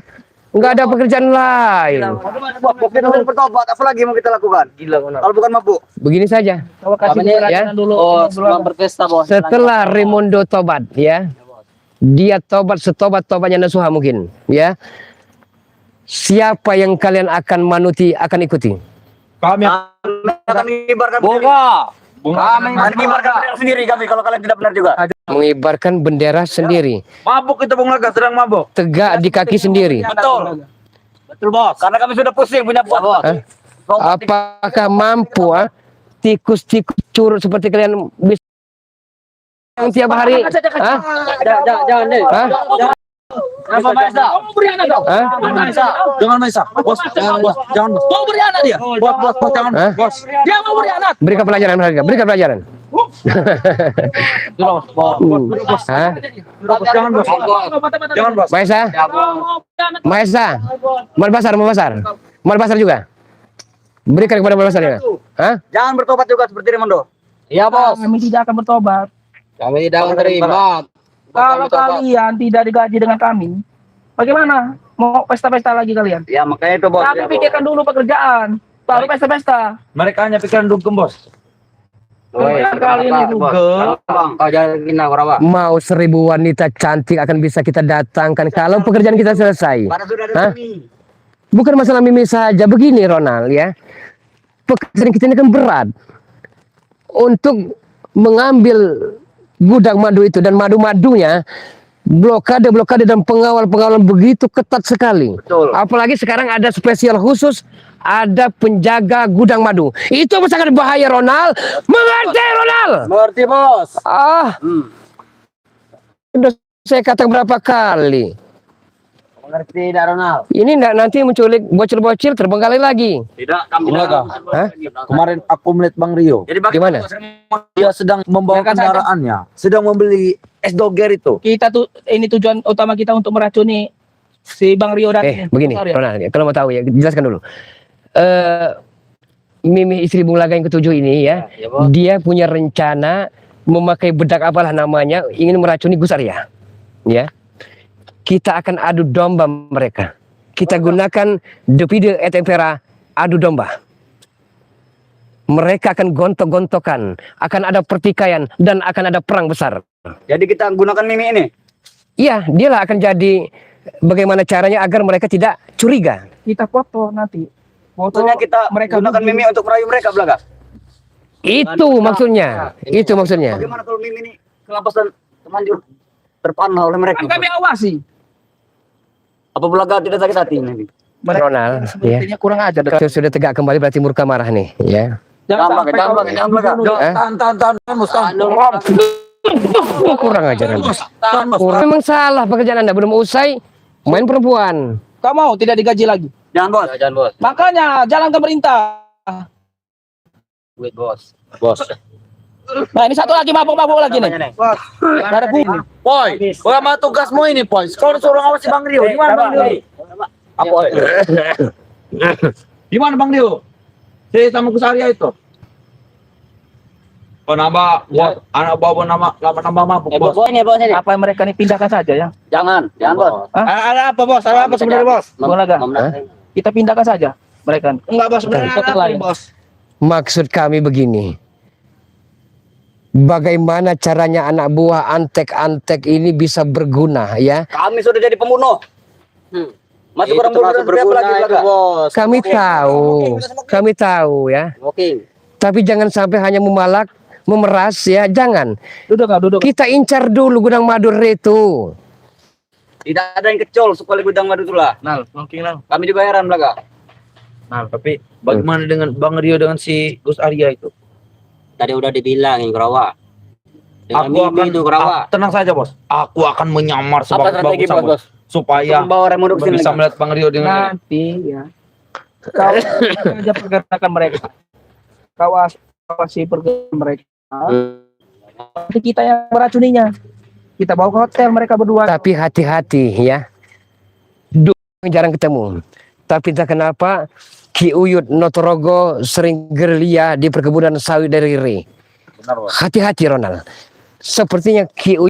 Enggak ada pekerjaan lain. Kita udah bertobat, apa lagi mau kita lakukan? Gila Ronald. Kalau bukan mabuk. Begini saja. Coba kasih Namanya, perhatian ya. dulu. Oh, sebelum berpesta, bos. Setelah Remondo tobat ya, dia tobat setobat-tobatnya Nasuha mungkin ya. Siapa yang kalian akan manuti akan ikuti? Kami akan mengibarkan bunga. Kami akan mengibarkan bendera sendiri kami kalau kalian tidak benar juga. Mengibarkan bendera sendiri, mabuk itu Bung Laga, sedang mabuk. tegak di kaki sendiri. Betul. Betul, bos. Karena kami sudah pusing punya bos. Hah? Apakah mampu tikus-tikus curut seperti kalian bisa yang tiap hari? Hah? Jangan deh. Hah? Apa Maisa? Kamu beri anak dong. Hah? Jangan Maisa, bos, jangan bos, jangan bos. Mau beri anak dia. Bos, jangan Hah? bos. Dia mau beri anak. Berikan pelajaran mereka, berikan pelajaran. Hah? Bos, jangan bos. Jangan bos. Maesa, Maesa, Malbasar juga. Berikan kepada Malbasar ya. Hah? Jangan bertobat juga seperti Rimondo. Iya, Bos. Kami tidak akan bertobat. Kami tidak menerima. Kalau kalian tidak digaji dengan kami, bagaimana? Mau pesta-pesta lagi kalian? Ya, makanya itu, Bos. Tapi pikirkan dulu pekerjaan, baru pesta-pesta. Mereka hanya pikiran dugem bos. Kalian itu Kau jangan kena berapa? Mau 1000 wanita cantik akan bisa kita datangkan kalau pekerjaan kita selesai. Mana sudah Hah? ada ini. Bukan masalah Mimi saja, begini Ronald ya. Pekerjaan kita ini kan berat. Untuk mengambil gudang madu itu dan madu-madunya, blokade dan pengawal begitu ketat sekali. Betul. Apalagi sekarang ada spesial khusus, ada penjaga gudang madu. Itu sangat bahaya Ronald. Mengerti Ronald? Mengerti, Bos. Sudah saya katakan berapa kali. Mengerti, Ronald. Ini nanti menculik bocil-bocil terbengkalai lagi. Tidak, kami Bulaga. Hah? Kemarin aku melihat Bang Rio. Jadi Gimana? Dia sedang membawa Mereka kendaraannya, sedang membeli es doger itu. kita tuh ini tujuan utama kita untuk meracuni si Bang Rio dan ini. Begini Sorry ya. Ronald, kalau mau tahu ya, jelaskan dulu. Mimi istri Bulaga yang ketujuh ini ya, Ya, Bos. dia punya rencana memakai bedak apalah namanya, ingin meracuni Gus Arya. Ya, kita akan adu domba mereka. Kita gunakan Devide et Impera adu domba. Mereka akan gontok-gontokan, akan ada pertikaian dan akan ada perang besar. Jadi kita gunakan Mimi ini. Iya, dialah akan jadi bagaimana caranya agar mereka tidak curiga. Kita foto nanti. Foto Maksudnya kita mereka gunakan duduk. Mimi untuk merayu mereka, Belaga. Itu maksudnya. Itu maksudnya. Bagaimana kalau Mimi ini kelapas dan terlanjur terpanah oleh mereka? Kan kami awasi. Apa Belaga tidak sakit hati ini? Mereka Ronald, sepertinya kurang ajar. Kalau sudah tegak kembali berarti murka marah nih, ya. Jangan, jangan, Belaga. Tahan, bos, tahan. Kurang ajar Anda. Memang salah pekerjaan Anda belum usai main perempuan. Kau mau tidak digaji lagi? Jangan, Bos. Jangan, Bos. Makanya jalankan perintah. Wait, Bos. Bos. Nah ini satu lagi mabuk-mabuk lagi nih. Bos. Ada bunyi. Boy, sama tugasmu ini, boy. Kau suruh ngawasi Bang Rio. Di mana Bang Rio? Apa? Di mana Bang Rio? Si sama Gus Arya itu. Oh, nambah buat anak bawa nama mabuk, bos. Bos ini, Bos ini. Apa mereka ini pindahkan saja ya? Jangan, Bos. Ada apa, bos? Ada apa sebenarnya, bos? Bulaga. Kita pindahkan saja mereka. Enggak, bos. Sebenarnya Betul, ada apa, betul. bos? Maksud kami begini. Bagaimana caranya anak buah antek-antek ini bisa berguna ya? Kami sudah jadi pembunuh. Masuk orang bunuh dan berguna lagi, Bos. Kami tahu ya. Oke. Tapi jangan sampai hanya memeras ya, jangan. Duduk kau, duduk. Kita incar dulu gudang madu itu. Tidak ada yang kecol sekali gudang madu itulah. Nal, mungkin Nal. Kami juga heran, Belaga. Nah, tapi bagaimana dengan Bang Rio dengan si Gus Arya itu? Tadi udah dibilangin Kerawa. Dengan Aku akan Mimi itu Kerawa. tenang saja, bos. Aku akan menyamar Apa sebagus strategi, bagusnya, bos. Bos? Supaya Membawa Raimundo ke sini. bisa melihat Bang Rio dengan Nanti ya. Kau saja pergerakan mereka. Kau awasi pergerakan mereka. Nanti kita yang meracuninya. Kita bawa ke hotel mereka berdua. Tapi hati-hati ya. Dulu jarang ketemu. Tapi entah kenapa Ki Uyut Notorogo sering gerilya di perkebunan sawit dari Riri. benar, bos. Hati-hati Ronald. Sepertinya Ki Uyut